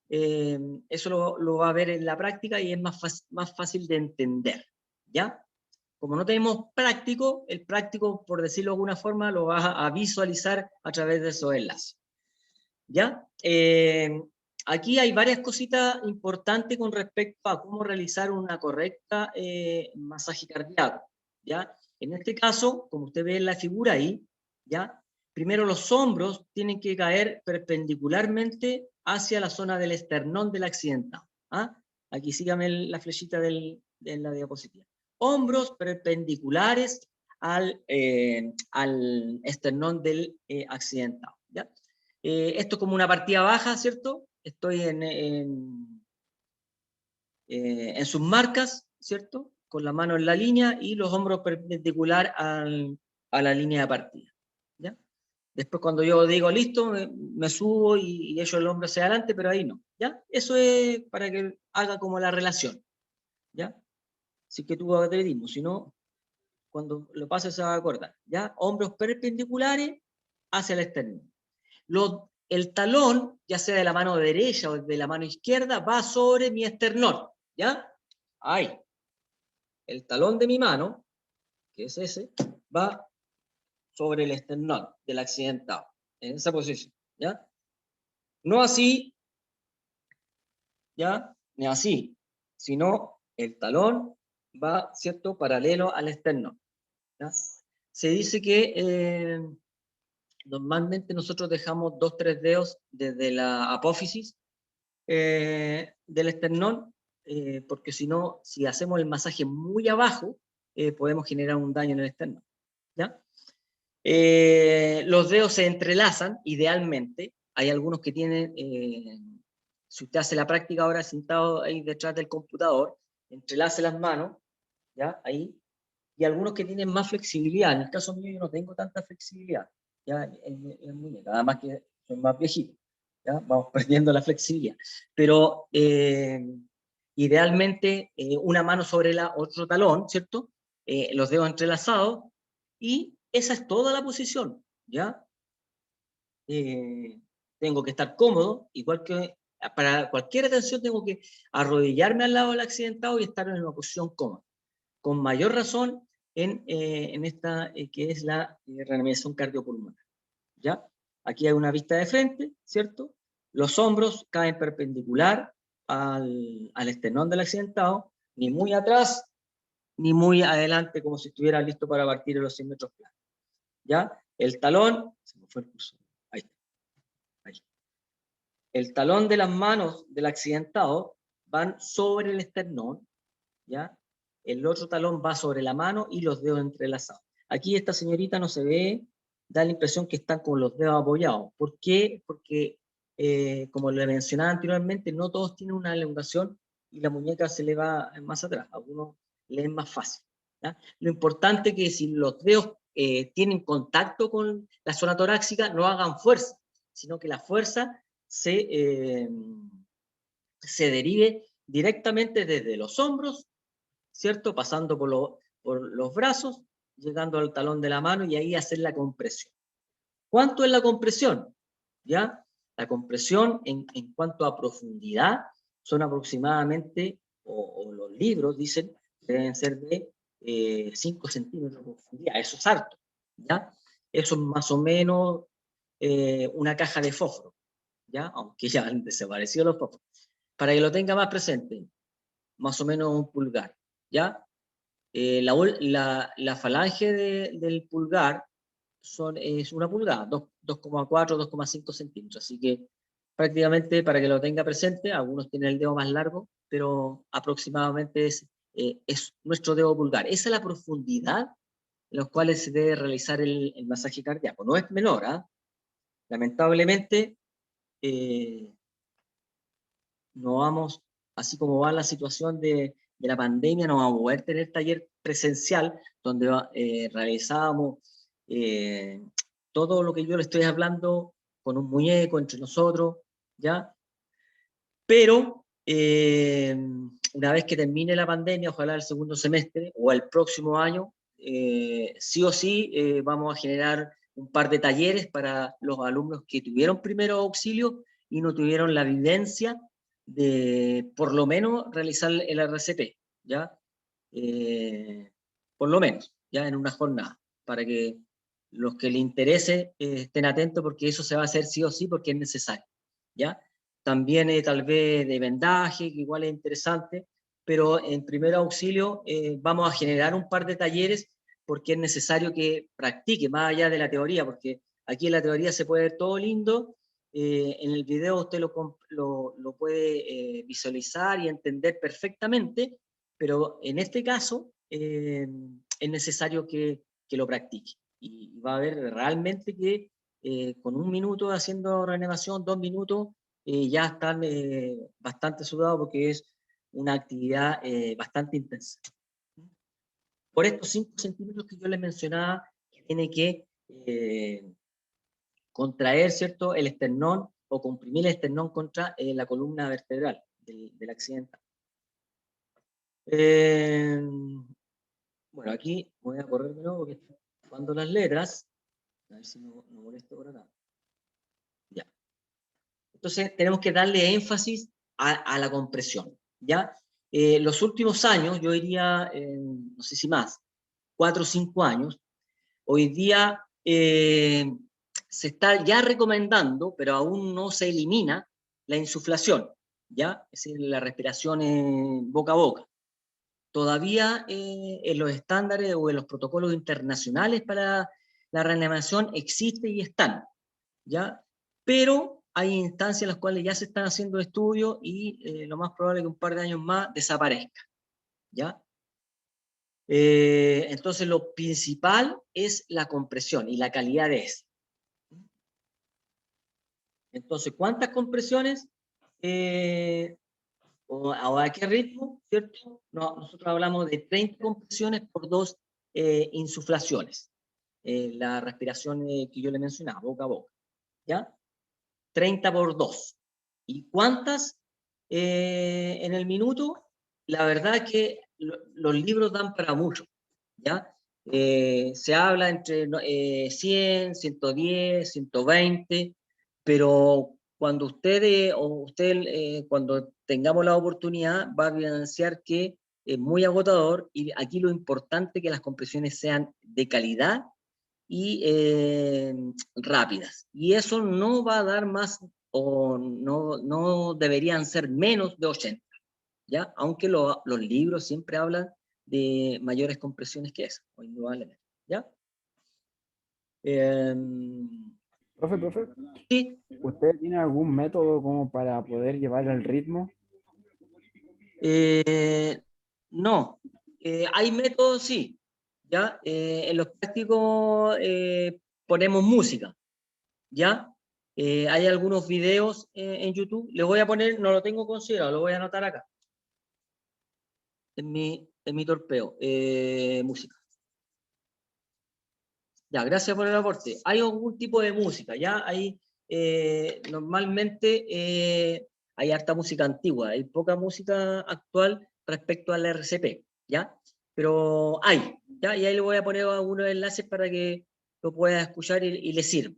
Eso lo va a ver en la práctica y es más fácil de entender, ¿ya? Como no tenemos práctico, el práctico, por decirlo de alguna forma, lo vas a visualizar a través de esos enlaces, ¿ya? Aquí hay varias cositas importantes con respecto a cómo realizar una correcta masaje cardíaco, ¿ya? En este caso, como usted ve en la figura ahí, ¿ya? Primero los hombros tienen que caer perpendicularmente hacia la zona del esternón del accidentado, ¿ah? Aquí sígame la flechita de la diapositiva. Hombros perpendiculares al esternón del accidentado, ¿ya? Esto es como una partida baja, ¿cierto? Estoy en sus marcas, ¿cierto? Con la mano en la línea y los hombros perpendicular a la línea de partida, ¿ya? Después cuando yo digo listo, me subo y echo el hombro hacia adelante, pero ahí no, ¿ya? Eso es para que haga como la relación, ¿ya? Así que tú atletismo, si no, cuando lo pases se va a acordar, ¿ya? Hombros perpendiculares hacia el esternón. El talón, ya sea de la mano derecha o de la mano izquierda, va sobre mi esternón, ¿ya? Ahí. El talón de mi mano, que es ese, va sobre el esternón del accidentado, en esa posición, ¿ya? No así, ¿ya? Ni así, sino el talón va, ¿cierto?, paralelo al esternón, ¿ya? Se dice que normalmente nosotros dejamos 2-3 dedos desde la apófisis del esternón, porque si no, si hacemos el masaje muy abajo, podemos generar un daño en el esternón, ¿ya? Los dedos se entrelazan, idealmente. Hay algunos que tienen, si usted hace la práctica ahora sentado ahí detrás del computador, entrelace las manos, ¿ya? Ahí. Y algunos que tienen más flexibilidad. En el caso mío yo no tengo tanta flexibilidad, ¿ya? En muñeca, además que soy más viejito, ¿ya? Vamos perdiendo la flexibilidad. Pero idealmente una mano sobre otro talón, ¿cierto? Los dedos entrelazados, y esa es toda la posición, ¿ya? Tengo que estar cómodo, igual que para cualquier atención tengo que arrodillarme al lado del accidentado y estar en una posición cómoda. Con mayor razón en esta que es la reanimación cardiopulmonar, ¿ya? Aquí hay una vista de frente, ¿cierto? Los hombros caen perpendicular al esternón del accidentado, ni muy atrás, ni muy adelante, como si estuviera listo para partir en los 100 metros planos, ¿ya? El talón, se me fue el cursor, ahí está, ahí. El talón de las manos del accidentado van sobre el esternón, ¿ya? El otro talón va sobre la mano y los dedos entrelazados. Aquí esta señorita no se ve, da la impresión que están con los dedos apoyados. ¿Por qué? Porque, como le mencionaba anteriormente, no todos tienen una elongación y la muñeca se le va más atrás. Algunos le es más fácil, ¿ya? Lo importante es que si los dedos tienen contacto con la zona torácica, no hagan fuerza, sino que la fuerza se derive directamente desde los hombros, ¿cierto? Pasando por los brazos, llegando al talón de la mano y ahí hacer la compresión. ¿Cuánto es la compresión? ¿Ya? La compresión en cuanto a profundidad son aproximadamente, o los libros dicen, deben ser de 5 centímetros de profundidad. Eso es harto, ¿ya? Eso es más o menos una caja de fósforo, ¿ya? Aunque ya han desaparecido los fósforos. Para que lo tenga más presente, más o menos un pulgar, ¿ya? La falange del pulgar es una pulgada, 2,4, 2,5 centímetros, así que prácticamente para que lo tenga presente, algunos tienen el dedo más largo, pero aproximadamente es nuestro dedo pulgar. Esa es la profundidad en la cual se debe realizar el masaje cardíaco. No es menor, ¿eh? Lamentablemente, no vamos, así como va la situación de la pandemia, no vamos a poder tener taller presencial donde realizábamos todo lo que yo le estoy hablando con un muñeco entre nosotros, ¿ya? Pero una vez que termine la pandemia, ojalá el segundo semestre o el próximo año, sí o sí vamos a generar un par de talleres para los alumnos que tuvieron primero auxilio y no tuvieron la vivencia de por lo menos realizar el RCP, ¿ya? Por lo menos, ya en una jornada, para que los que les interese estén atentos porque eso se va a hacer sí o sí porque es necesario, ¿ya? También tal vez de vendaje, que igual es interesante, pero en primer auxilio vamos a generar un par de talleres porque es necesario que practique más allá de la teoría, porque aquí en la teoría se puede ver todo lindo, en el video usted lo puede visualizar y entender perfectamente, pero en este caso es necesario que lo practique. Y va a ver realmente que con 1 minuto haciendo reanimación, 2 minutos, ya están bastante sudados porque es una actividad bastante intensa. Por estos 5 centímetros que yo les mencionaba, que tiene que contraer, ¿cierto?, el esternón o comprimir el esternón contra la columna vertebral del accidentado. Bueno, aquí voy a correr de nuevo porque estoy jugando las letras. A ver si no molesto por acá. Ya. Entonces tenemos que darle énfasis a la compresión, ¿ya? Los últimos años, yo diría, no sé si más, 4 o 5 años, hoy día se está ya recomendando, pero aún no se elimina, la insuflación, ¿ya? Es decir, la respiración boca a boca. Todavía en los estándares o en los protocolos internacionales para la reanimación existe y están, ¿ya? Pero hay instancias en las cuales ya se están haciendo estudios y lo más probable es que un par de años más desaparezca, ¿ya? Entonces lo principal es la compresión y la calidad de esa. Entonces, ¿cuántas compresiones? O a qué ritmo, ¿cierto? No, nosotros hablamos de 30 compresiones por 2 insuflaciones. La respiración que yo le mencionaba, boca a boca, ¿ya? 30 por 2. ¿Y cuántas en el minuto? La verdad que los libros dan para mucho, ¿ya? Se habla entre 100, 110, 120, pero cuando cuando tengamos la oportunidad, va a evidenciar que es muy agotador, y aquí lo importante es que las compresiones sean de calidad y rápidas. Y eso no va a dar más, o no deberían ser menos de 80, ¿ya? Aunque los libros siempre hablan de mayores compresiones que eso, indudablemente, ¿ya? Profe, Sí, ¿usted tiene algún método como para poder llevar el ritmo? no. Hay métodos, sí, ¿ya? En los prácticos ponemos música, ¿ya? Hay algunos videos en YouTube, le voy a poner, no lo tengo considerado, lo voy a anotar acá, en mi torpeo, música. Ya, gracias por el aporte. ¿Hay algún tipo de música? Ya hay, normalmente hay harta música antigua, hay poca música actual respecto al RCP, ¿ya? Pero hay, ¿ya? Y ahí le voy a poner algunos enlaces para que lo pueda escuchar y le sirva,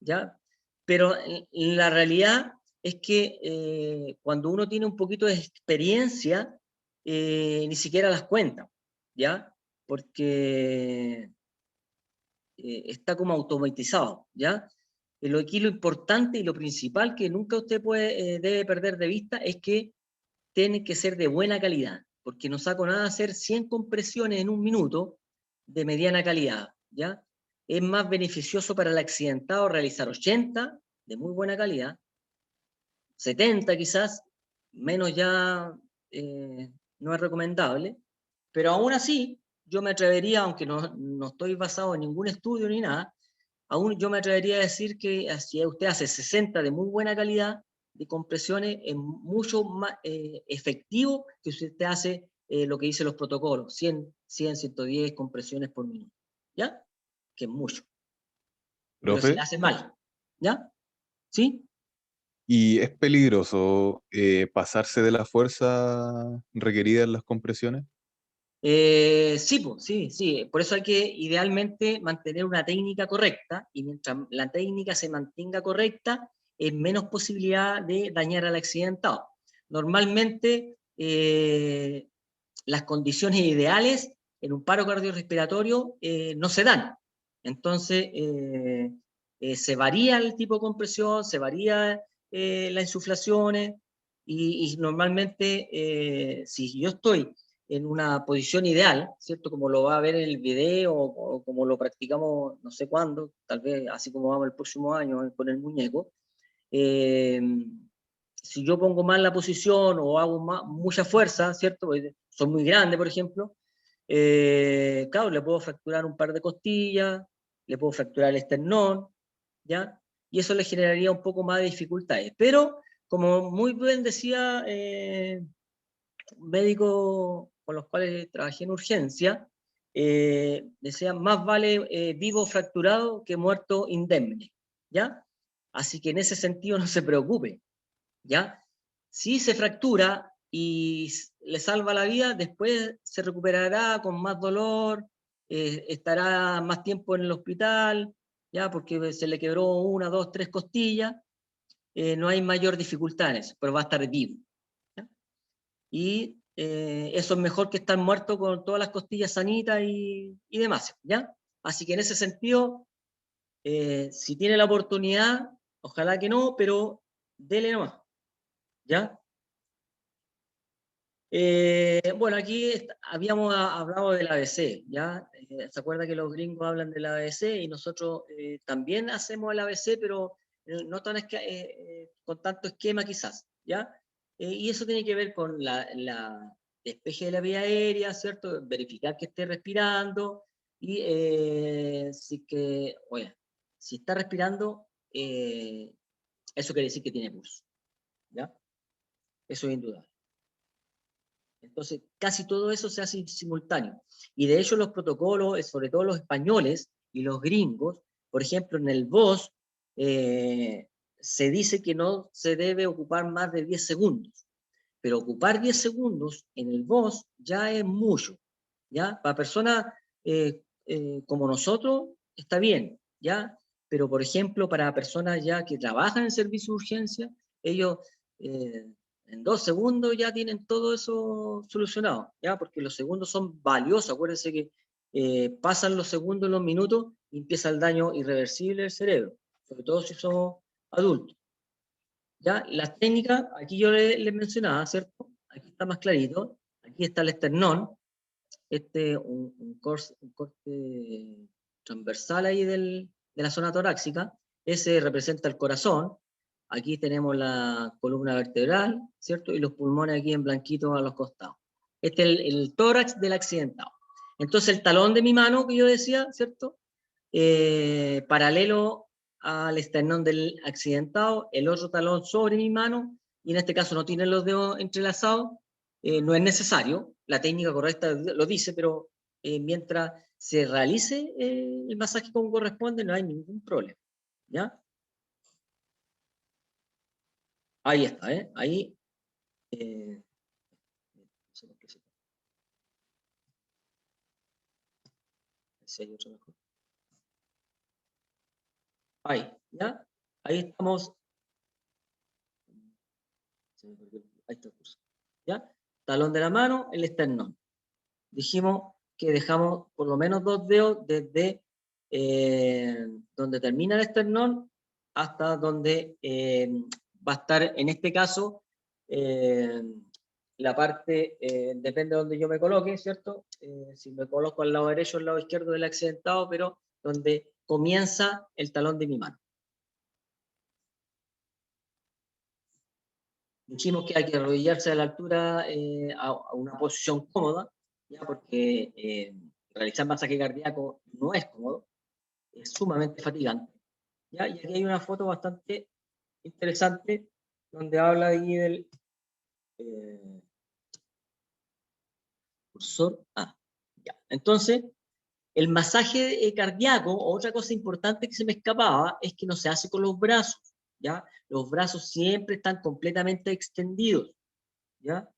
¿ya? Pero la realidad es que cuando uno tiene un poquito de experiencia, ni siquiera las cuenta, ¿ya? Porque está como automatizado, ¿ya? Aquí lo importante y lo principal que nunca usted debe perder de vista es que tiene que ser de buena calidad, porque no saco nada hacer 100 compresiones en un minuto de mediana calidad, ¿ya? Es más beneficioso para el accidentado realizar 80 de muy buena calidad, 70 quizás, menos ya no es recomendable, pero aún así yo me atrevería, aunque no estoy basado en ningún estudio ni nada, aún yo me atrevería a decir que si usted hace 60 de muy buena calidad de compresiones, es mucho más efectivo que si usted hace lo que dicen los protocolos, 100, 110 compresiones por minuto, ¿ya? Que es mucho. Pero si Profe, la hace mal, ¿ya? ¿Sí? ¿y es peligroso pasarse de la fuerza requerida en las compresiones? Sí, pues, sí. Por eso hay que idealmente mantener una técnica correcta, y mientras la técnica se mantenga correcta, es menos posibilidad de dañar al accidentado. Normalmente, las condiciones ideales en un paro cardiorrespiratorio no se dan. Entonces, se varía el tipo de compresión, se varía las insuflaciones, y normalmente, si yo estoy en una posición ideal, ¿cierto? Como lo va a ver en el video, o como lo practicamos no sé cuándo, tal vez así como vamos el próximo año con el muñeco. eh, si yo pongo mal la posición o hago mucha fuerza, ¿cierto? Porque son muy grandes, por ejemplo, claro, le puedo fracturar un par de costillas, le puedo fracturar el esternón, ¿ya? Y eso le generaría un poco más de dificultades. Pero, como muy bien decía un médico con los cuales trabajé en urgencia, decía, más vale vivo fracturado que muerto indemne, ¿ya? Así que en ese sentido no se preocupe, ¿ya? Si se fractura y le salva la vida, después se recuperará con más dolor, estará más tiempo en el hospital, ¿ya? Porque se le quebró 1, 2, 3 costillas, no hay mayor dificultad en eso, pero va a estar vivo, ¿ya? Y eso es mejor que estar muerto con todas las costillas sanitas y demás, ¿ya? Así que en ese sentido, si tiene la oportunidad, ojalá que no, pero dele nomás, ¿ya? Bueno, aquí habíamos hablado del ABC, ¿ya? ¿Se acuerda que los gringos hablan del ABC y nosotros también hacemos el ABC, pero no con tanto esquema quizás, ¿ya? Y eso tiene que ver con la despeje de la vía aérea, ¿cierto? Verificar que esté respirando, y si está respirando, eso quiere decir que tiene pulso, ¿ya? Eso es indudable. Entonces, casi todo eso se hace simultáneo. Y de hecho los protocolos, sobre todo los españoles y los gringos, por ejemplo, en el VOS, se dice que no se debe ocupar más de 10 segundos. Pero ocupar 10 segundos en el VOS ya es mucho, ¿ya? Para personas como nosotros, está bien, ¿ya? Pero, por ejemplo, para personas ya que trabajan en servicio de urgencia, ellos en 2 segundos ya tienen todo eso solucionado, ¿ya? Porque los segundos son valiosos. Acuérdense que pasan los segundos, los minutos, y empieza el daño irreversible del cerebro, sobre todo si somos adultos. ¿Ya? Las técnicas, aquí yo les mencionaba, ¿cierto? Aquí está más clarito. Aquí está el esternón, un corte transversal ahí de la zona torácica. Ese representa el corazón. Aquí tenemos la columna vertebral, ¿cierto? Y los pulmones aquí en blanquito a los costados. Este es el tórax del accidentado. Entonces el talón de mi mano que yo decía, ¿cierto? Paralelo al esternón del accidentado, el otro talón sobre mi mano, y en este caso no tiene los dedos entrelazados, no es necesario, la técnica correcta lo dice, pero mientras se realice el masaje como corresponde, no hay ningún problema, ¿ya? Ahí está, ¿eh? Ahí. No sé por qué si hay otro mejor. Ahí, ¿ya? Ahí estamos. Ahí está el curso, ¿ya? Talón de la mano, el esternón. Dijimos que dejamos por lo menos 2 dedos desde donde termina el esternón hasta donde va a estar, en este caso, la parte, depende de donde yo me coloque, ¿cierto? Si me coloco al lado derecho o al lado izquierdo del accidentado, pero donde comienza el talón de mi mano. Dijimos que hay que arrodillarse a la altura, a una posición cómoda, ¿ya? Porque realizar masaje cardíaco no es cómodo, es sumamente fatigante, ¿ya? Y aquí hay una foto bastante interesante donde habla ahí del cursor. Ya. Entonces, el masaje cardíaco, otra cosa importante que se me escapaba, es que no se hace con los brazos, ¿ya? Los brazos siempre están completamente extendidos, ¿ya?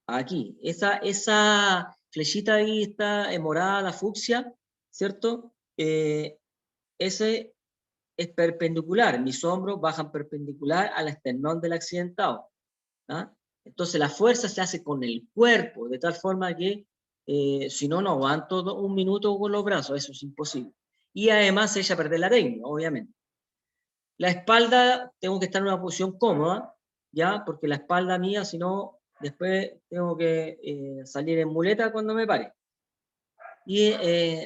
Aquí, esa flechita ahí está morada, la fucsia, ¿cierto? Ese es perpendicular, mis hombros bajan perpendicular al esternón del accidentado, ¿ah? Entonces la fuerza se hace con el cuerpo, de tal forma que si no, no aguanto un minuto con los brazos, eso es imposible. Y además se echa a perder la técnica, obviamente. La espalda, tengo que estar en una posición cómoda, ¿ya? Porque la espalda mía, si no, después tengo que salir en muleta cuando me pare. Y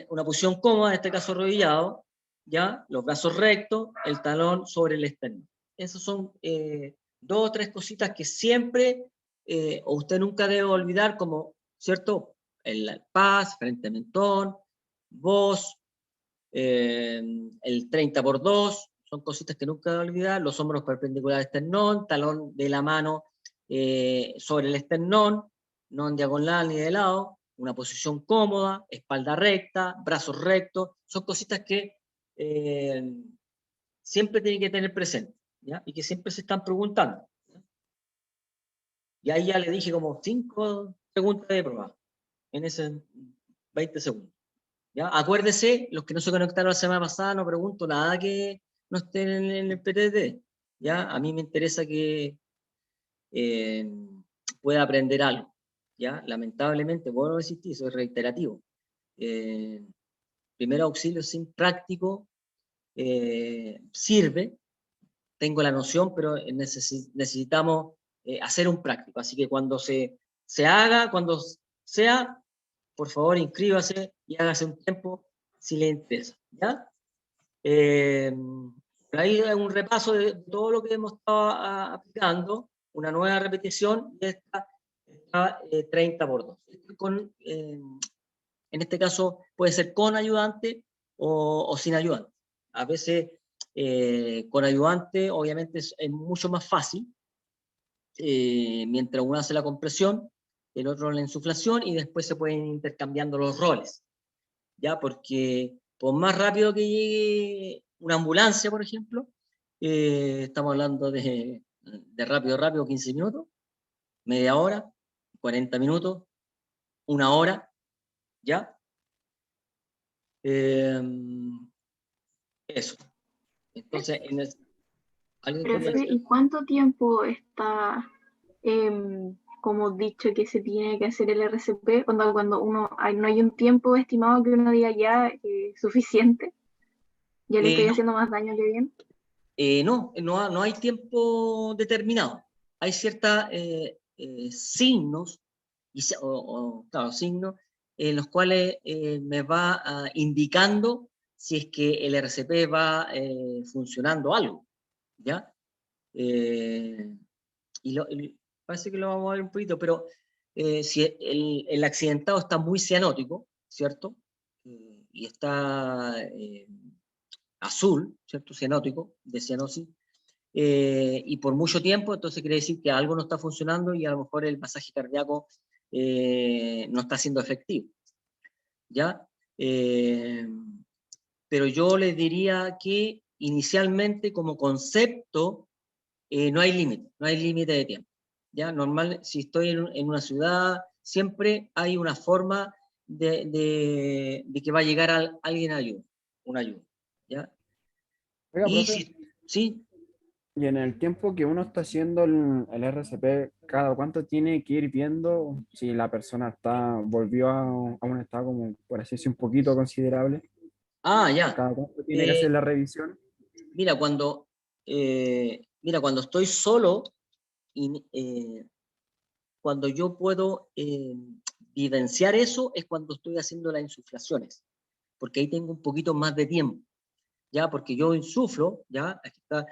una posición cómoda, en este caso arrodillado, ¿ya? Los brazos rectos, el talón sobre el esternón. Esas son 2 o 3 cositas que siempre, o usted nunca debe olvidar, como, ¿cierto? El paz, frente mentón, voz, el 30x2, son cositas que nunca debe olvidar, los hombros perpendiculares al esternón, talón de la mano sobre el esternón, no en diagonal ni de lado, una posición cómoda, espalda recta, brazos rectos, son cositas que siempre tienen que tener presente, ¿ya? Y que siempre se están preguntando, ¿ya? Y ahí ya le dije como 5 preguntas de prueba en esos 20 segundos, ¿ya? Acuérdese, los que no se conectaron la semana pasada, no pregunto nada que no estén en el PTT, ¿ya? A mí me interesa que pueda aprender algo, ¿ya? Lamentablemente, bueno, insistir, soy reiterativo. Primer auxilio sin práctico sirve, tengo la noción, pero necesitamos hacer un práctico. Así que cuando se haga, cuando sea, por favor inscríbase y hágase un tiempo si le interesa, ¿ya? Ahí hay un repaso de todo lo que hemos estado aplicando, una nueva repetición de esta 30x2. En este caso puede ser con ayudante o sin ayudante. A veces con ayudante obviamente es mucho más fácil, mientras uno hace la compresión, el otro la insuflación y después se pueden ir intercambiando los roles, ¿ya? Porque por más rápido que llegue una ambulancia, por ejemplo, estamos hablando de rápido, 15 minutos, media hora, 40 minutos, 1 hora, ¿ya? Eso. Entonces, ¿alguien Profe, quería decir? ¿y cuánto tiempo está como dicho que se tiene que hacer el RCP? Cuando no hay un tiempo estimado que uno diga ya suficiente, ya le estoy No, haciendo más daño que bien. no hay tiempo determinado. Hay ciertos signos, claro, signos en los cuales me va indicando si es que el RCP va funcionando algo, ¿ya? Y parece que lo vamos a ver un poquito, pero si el accidentado está muy cianótico, ¿cierto? Y está azul, ¿cierto? Cianótico, de cianosis, y por mucho tiempo, entonces quiere decir que algo no está funcionando y a lo mejor el masaje cardíaco no está siendo efectivo, ¿ya? Pero yo les diría que inicialmente como concepto no hay límite de tiempo, ¿ya? Normal, si estoy en una ciudad, siempre hay una forma de que va a llegar alguien a ayuda, una ayuda, ¿ya? Oiga, Y profe, si, sí, y en el tiempo que uno está haciendo el RCP, ¿cada cuánto tiene que ir viendo si la persona volvió a un estado como, por así decir, un poquito considerable? ya. ¿Cada cuánto tiene que hacer Eh, la revisión? mira, cuando estoy solo, y, cuando yo puedo vivenciar eso, es cuando estoy haciendo las insuflaciones, porque ahí tengo un poquito más de tiempo, ¿ya? Porque yo insuflo, ¿ya? Aquí está,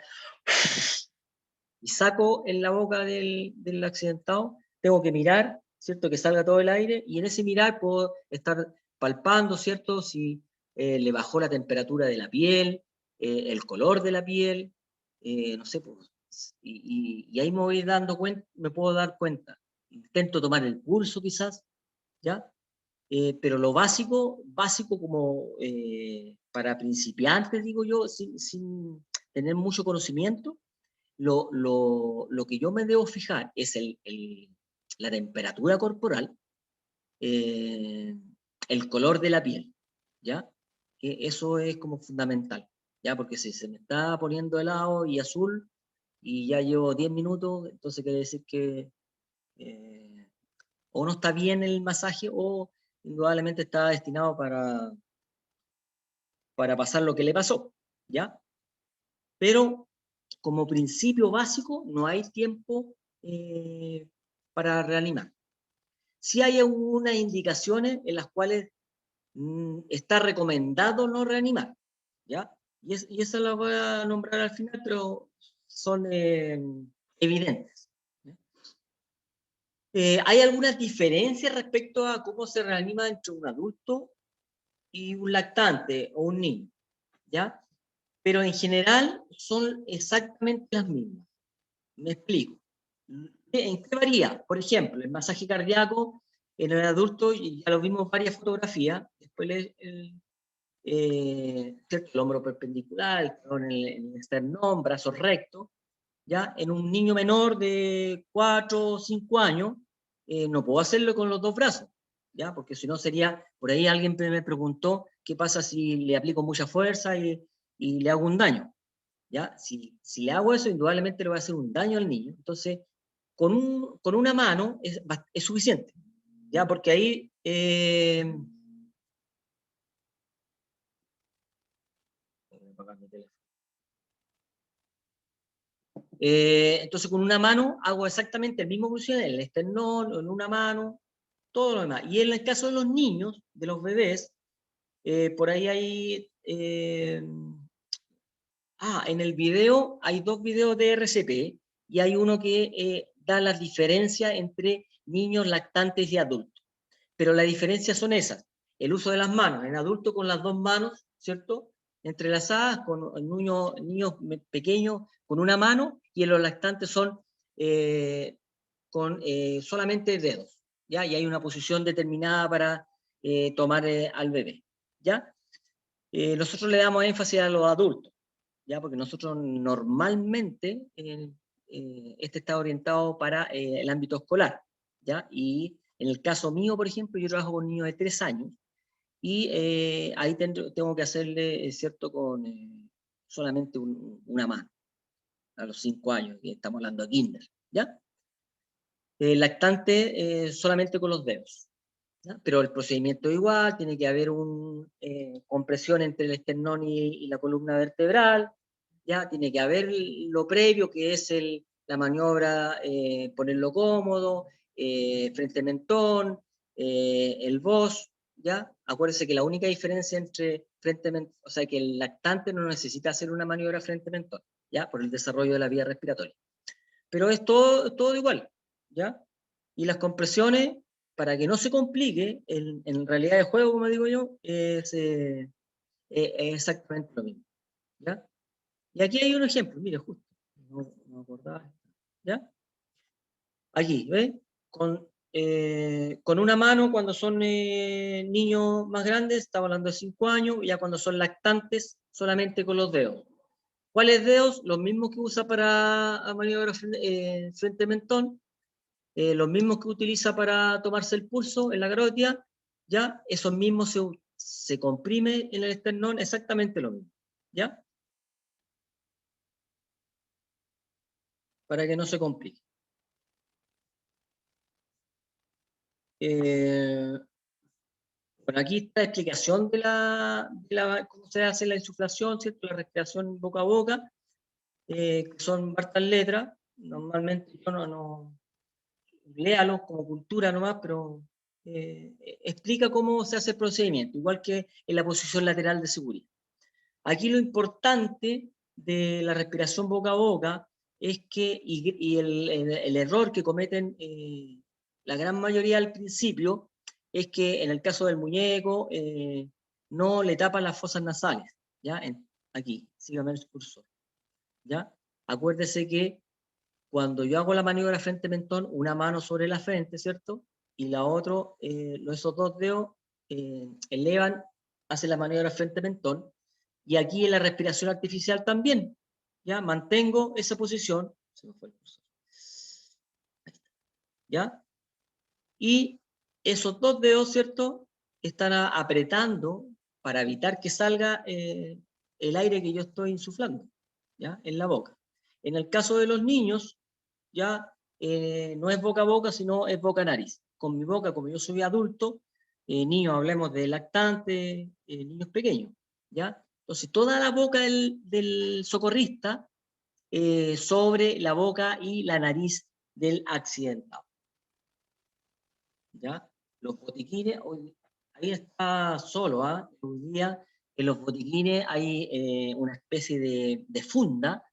y saco en la boca del accidentado, tengo que mirar, ¿cierto? Que salga todo el aire, y en ese mirar puedo estar palpando, ¿cierto? Si le bajó la temperatura de la piel, el color de la piel, no sé, pues, y ahí me voy dando cuenta, me puedo dar cuenta. Intento tomar el pulso quizás, ¿ya? Pero lo básico como para principiantes, digo yo, sin tener mucho conocimiento, lo que yo me debo fijar es la temperatura corporal, eh, el color de la piel, ¿ya? Que eso es como fundamental, ¿ya? Porque si se me está poniendo helado y azul y ya llevo 10 minutos, entonces quiere decir que eh, o no está bien el masaje o indudablemente está destinado para pasar lo que le pasó, ¿ya? Pero como principio básico no hay tiempo para reanimar. Sí hay algunas indicaciones en las cuales está recomendado no reanimar, ¿ya? Y esa la voy a nombrar al final, pero son evidentes. ¿Ya? Hay algunas diferencias respecto a cómo se reanima entre un adulto y un lactante o un niño, ¿ya? Pero en general son exactamente las mismas. Me explico. ¿En qué varía? Por ejemplo, el masaje cardíaco en el adulto, y ya lo vimos en varias fotografías, después ¿cierto? El hombro perpendicular, el talón en el esternón, brazos rectos, ¿ya? En un niño menor de 4 o 5 años, no puedo hacerlo con los dos brazos, ¿ya? Porque si no sería, por ahí alguien me preguntó qué pasa si le aplico mucha fuerza y le hago un daño, ¿ya? Si le hago eso, indudablemente le voy a hacer un daño al niño. Entonces, con una mano es suficiente, ¿ya? Porque ahí... entonces, con una mano hago exactamente el mismo función, el esternón, en una mano, todo lo demás. Y en el caso de los niños, de los bebés, por ahí hay... en el video hay dos videos de RCP y hay uno que da las diferencias entre niños, lactantes y adultos. Pero las diferencias son esas. El uso de las manos, en adulto con las dos manos, ¿cierto? Entrelazadas, con niños pequeños con una mano, y en los lactantes son con solamente dedos, ¿ya? Y hay una posición determinada para tomar al bebé, ¿ya? Nosotros le damos énfasis a los adultos, ¿ya? Porque nosotros normalmente, este está orientado para el ámbito escolar, ¿ya? Y en el caso mío, por ejemplo, yo trabajo con niños de 3 años, y ahí tengo que hacerle, ¿cierto?, con solamente una mano, a los 5 años, y estamos hablando de kinder, ¿ya? Lactante solamente con los dedos, ¿ya? Pero el procedimiento es igual, tiene que haber una compresión entre el esternón y la columna vertebral, ¿ya? Tiene que haber lo previo, que es la maniobra, ponerlo cómodo, frente mentón, el vos, ¿ya? Acuérdense que la única diferencia entre o sea, que el lactante no necesita hacer una maniobra frente mentón, ¿ya? Por el desarrollo de la vía respiratoria. Pero es todo igual, ¿ya? Y las compresiones, para que no se complique, en realidad de juego, como digo yo, es exactamente lo mismo, ¿ya? Y aquí hay un ejemplo, mire, justo, no me acordaba, ¿ya? Aquí, ¿ves? Con una mano cuando son niños más grandes, estamos hablando de 5 años, ya cuando son lactantes, solamente con los dedos. ¿Cuáles dedos? Los mismos que usa para maniobra frente mentón, los mismos que utiliza para tomarse el pulso en la carótida, ya esos mismos se comprime en el esternón, exactamente lo mismo, ¿ya? Para que no se complique. Bueno, aquí está la explicación de cómo se hace la insuflación, ¿cierto? La respiración boca a boca, que son hartas letras. Normalmente yo no léalo como cultura nomás, pero explica cómo se hace el procedimiento, igual que en la posición lateral de seguridad. Aquí lo importante de la respiración boca a boca es que, y el error que cometen la gran mayoría al principio, es que en el caso del muñeco no le tapan las fosas nasales, ¿ya? Aquí, sígame el cursor, ¿ya? Acuérdese que cuando yo hago la maniobra frente-mentón, una mano sobre la frente, ¿cierto? Y la otra, esos dos dedos elevan, hace la maniobra frente-mentón, y aquí en la respiración artificial también, ¿ya? Mantengo esa posición, se me fue el cursor, ¿ya? Y esos dos dedos, ¿cierto?, están apretando para evitar que salga el aire que yo estoy insuflando, ¿ya?, en la boca. En el caso de los niños, ya no es boca a boca, sino es boca a nariz. Con mi boca, como yo soy adulto, niños, hablemos de lactantes, niños pequeños, ¿ya? Entonces, toda la boca del socorrista sobre la boca y la nariz del accidentado, ¿ya? Los botiquines, ahí está solo, ¿ah? Hoy día en los botiquines hay una especie de funda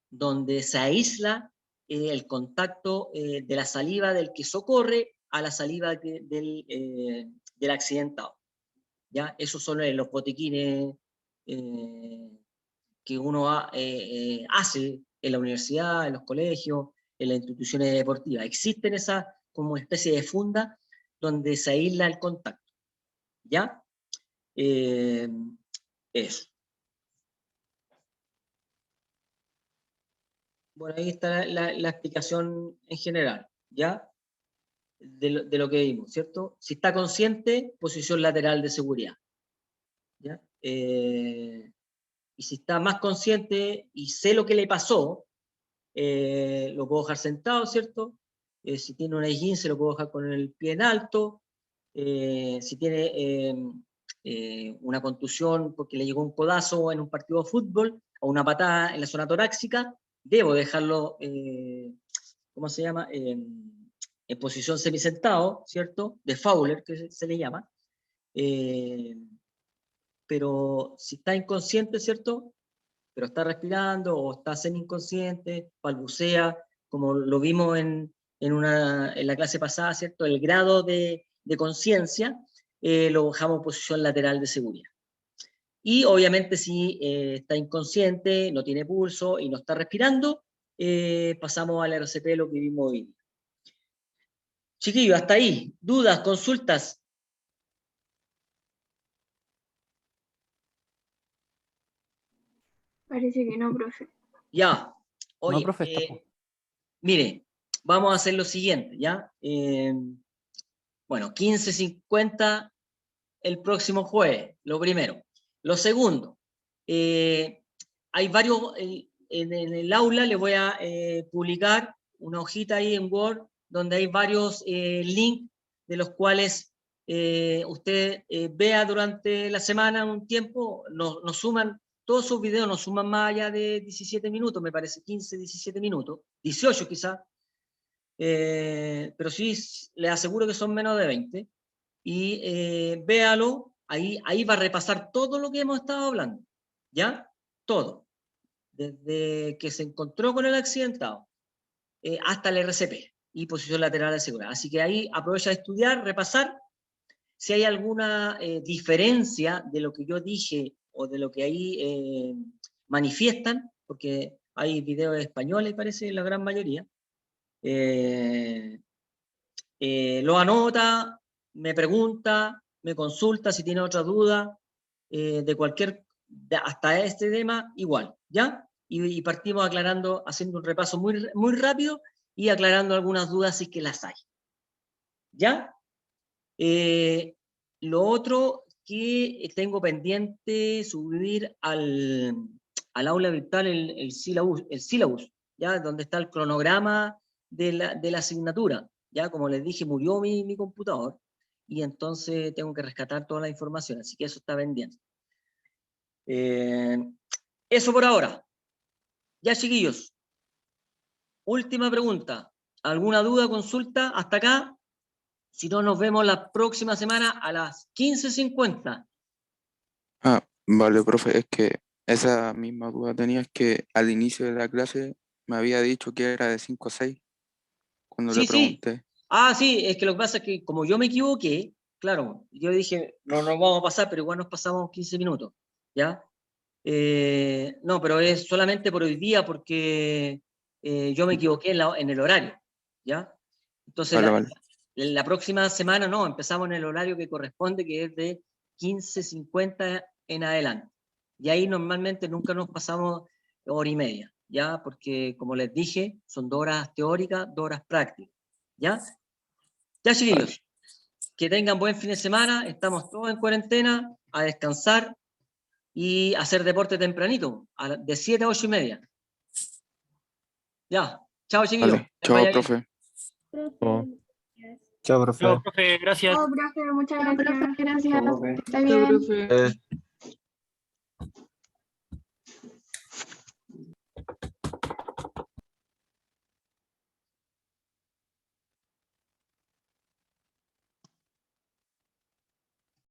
donde se aísla el contacto de la saliva del que socorre a la saliva del accidentado, ¿ya? Esos son los botiquines que uno hace en la universidad, en los colegios, en las instituciones deportivas. Existen esas como especie de funda donde se aísla el contacto, ¿ya? Eso. Bueno, ahí está la explicación en general, ¿ya? De lo que vimos, ¿cierto? Si está consciente, posición lateral de seguridad, ¿ya? Y si está más consciente y sé lo que le pasó, lo puedo dejar sentado, ¿cierto? Si tiene una esguince, lo puedo dejar con el pie en alto. Si tiene una contusión porque le llegó un codazo en un partido de fútbol o una patada en la zona torácica, debo dejarlo, ¿cómo se llama? En posición semisentado, ¿cierto? De Fowler, que se le llama. Pero si está inconsciente, ¿cierto?, pero está respirando o está semi-inconsciente, balbucea, como lo vimos en la clase pasada, ¿cierto? El grado de conciencia lo dejamos en posición lateral de seguridad. Y obviamente si está inconsciente, no tiene pulso y no está respirando, pasamos al RCP, lo que vimos hoy. Chiquillos, hasta ahí. ¿Dudas, consultas? Parece que no, profe. Ya. Oye, No, profe, está mire, vamos a hacer lo siguiente, ¿ya? Bueno, 15:50 el próximo jueves, lo primero. Lo segundo, hay varios, en el aula le voy a publicar una hojita ahí en Word donde hay varios links de los cuales usted vea durante la semana un tiempo, nos suman, todos sus videos nos suman más allá de 17 minutos, me parece, 15, 17 minutos, 18 quizás, pero sí le aseguro que son menos de 20, y véalo, ahí va a repasar todo lo que hemos estado hablando, ¿ya? Todo, desde que se encontró con el accidentado hasta el RCP y posición lateral asegurada. Así que ahí aprovecha de estudiar, repasar. Si hay alguna diferencia de lo que yo dije o de lo que ahí manifiestan, porque hay videos españoles, parece, la gran mayoría, lo anota, me pregunta, me consulta si tiene otra duda, de cualquier, hasta este tema, igual, ¿ya? Y partimos aclarando, haciendo un repaso muy, muy rápido y aclarando algunas dudas si es que las hay. ¿Ya? Lo otro que tengo pendiente subir al aula virtual el syllabus, ¿ya? Donde está el cronograma de la asignatura. Ya, como les dije, murió mi computador y entonces tengo que rescatar toda la información, así que eso está pendiente. Eso por ahora. Ya, chiquillos. Última pregunta. ¿Alguna duda, consulta hasta acá? Si no, nos vemos la próxima semana a las 15:50. Ah, vale, profe, es que esa misma duda tenía, es que al inicio de la clase me había dicho que era de 5 a 6, cuando le Sí, sí. pregunté. Ah, sí, es que lo que pasa es que como yo me equivoqué, claro, yo dije, no nos vamos a pasar, pero igual nos pasamos 15 minutos, ¿ya? No, pero es solamente por hoy día porque yo me equivoqué en el horario, ¿ya? Entonces, Vale, vale. la próxima semana no, empezamos en el horario que corresponde, que es de 15:50 en adelante. Y ahí normalmente nunca nos pasamos hora y media, ¿ya? Porque, como les dije, son 2 horas teóricas, 2 horas prácticas, ¿ya? Ya, chiquillos, que tengan buen fin de semana, estamos todos en cuarentena, a descansar y hacer deporte tempranito, de 7 a 8:30. Ya, chao, chiquillos, Vale, que les chao, vaya bien. profe. Oh. Chao, profe. Chao, profe, gracias. Oh, profe, muchas gracias. Gracias. Que esté Chao, bien. profe.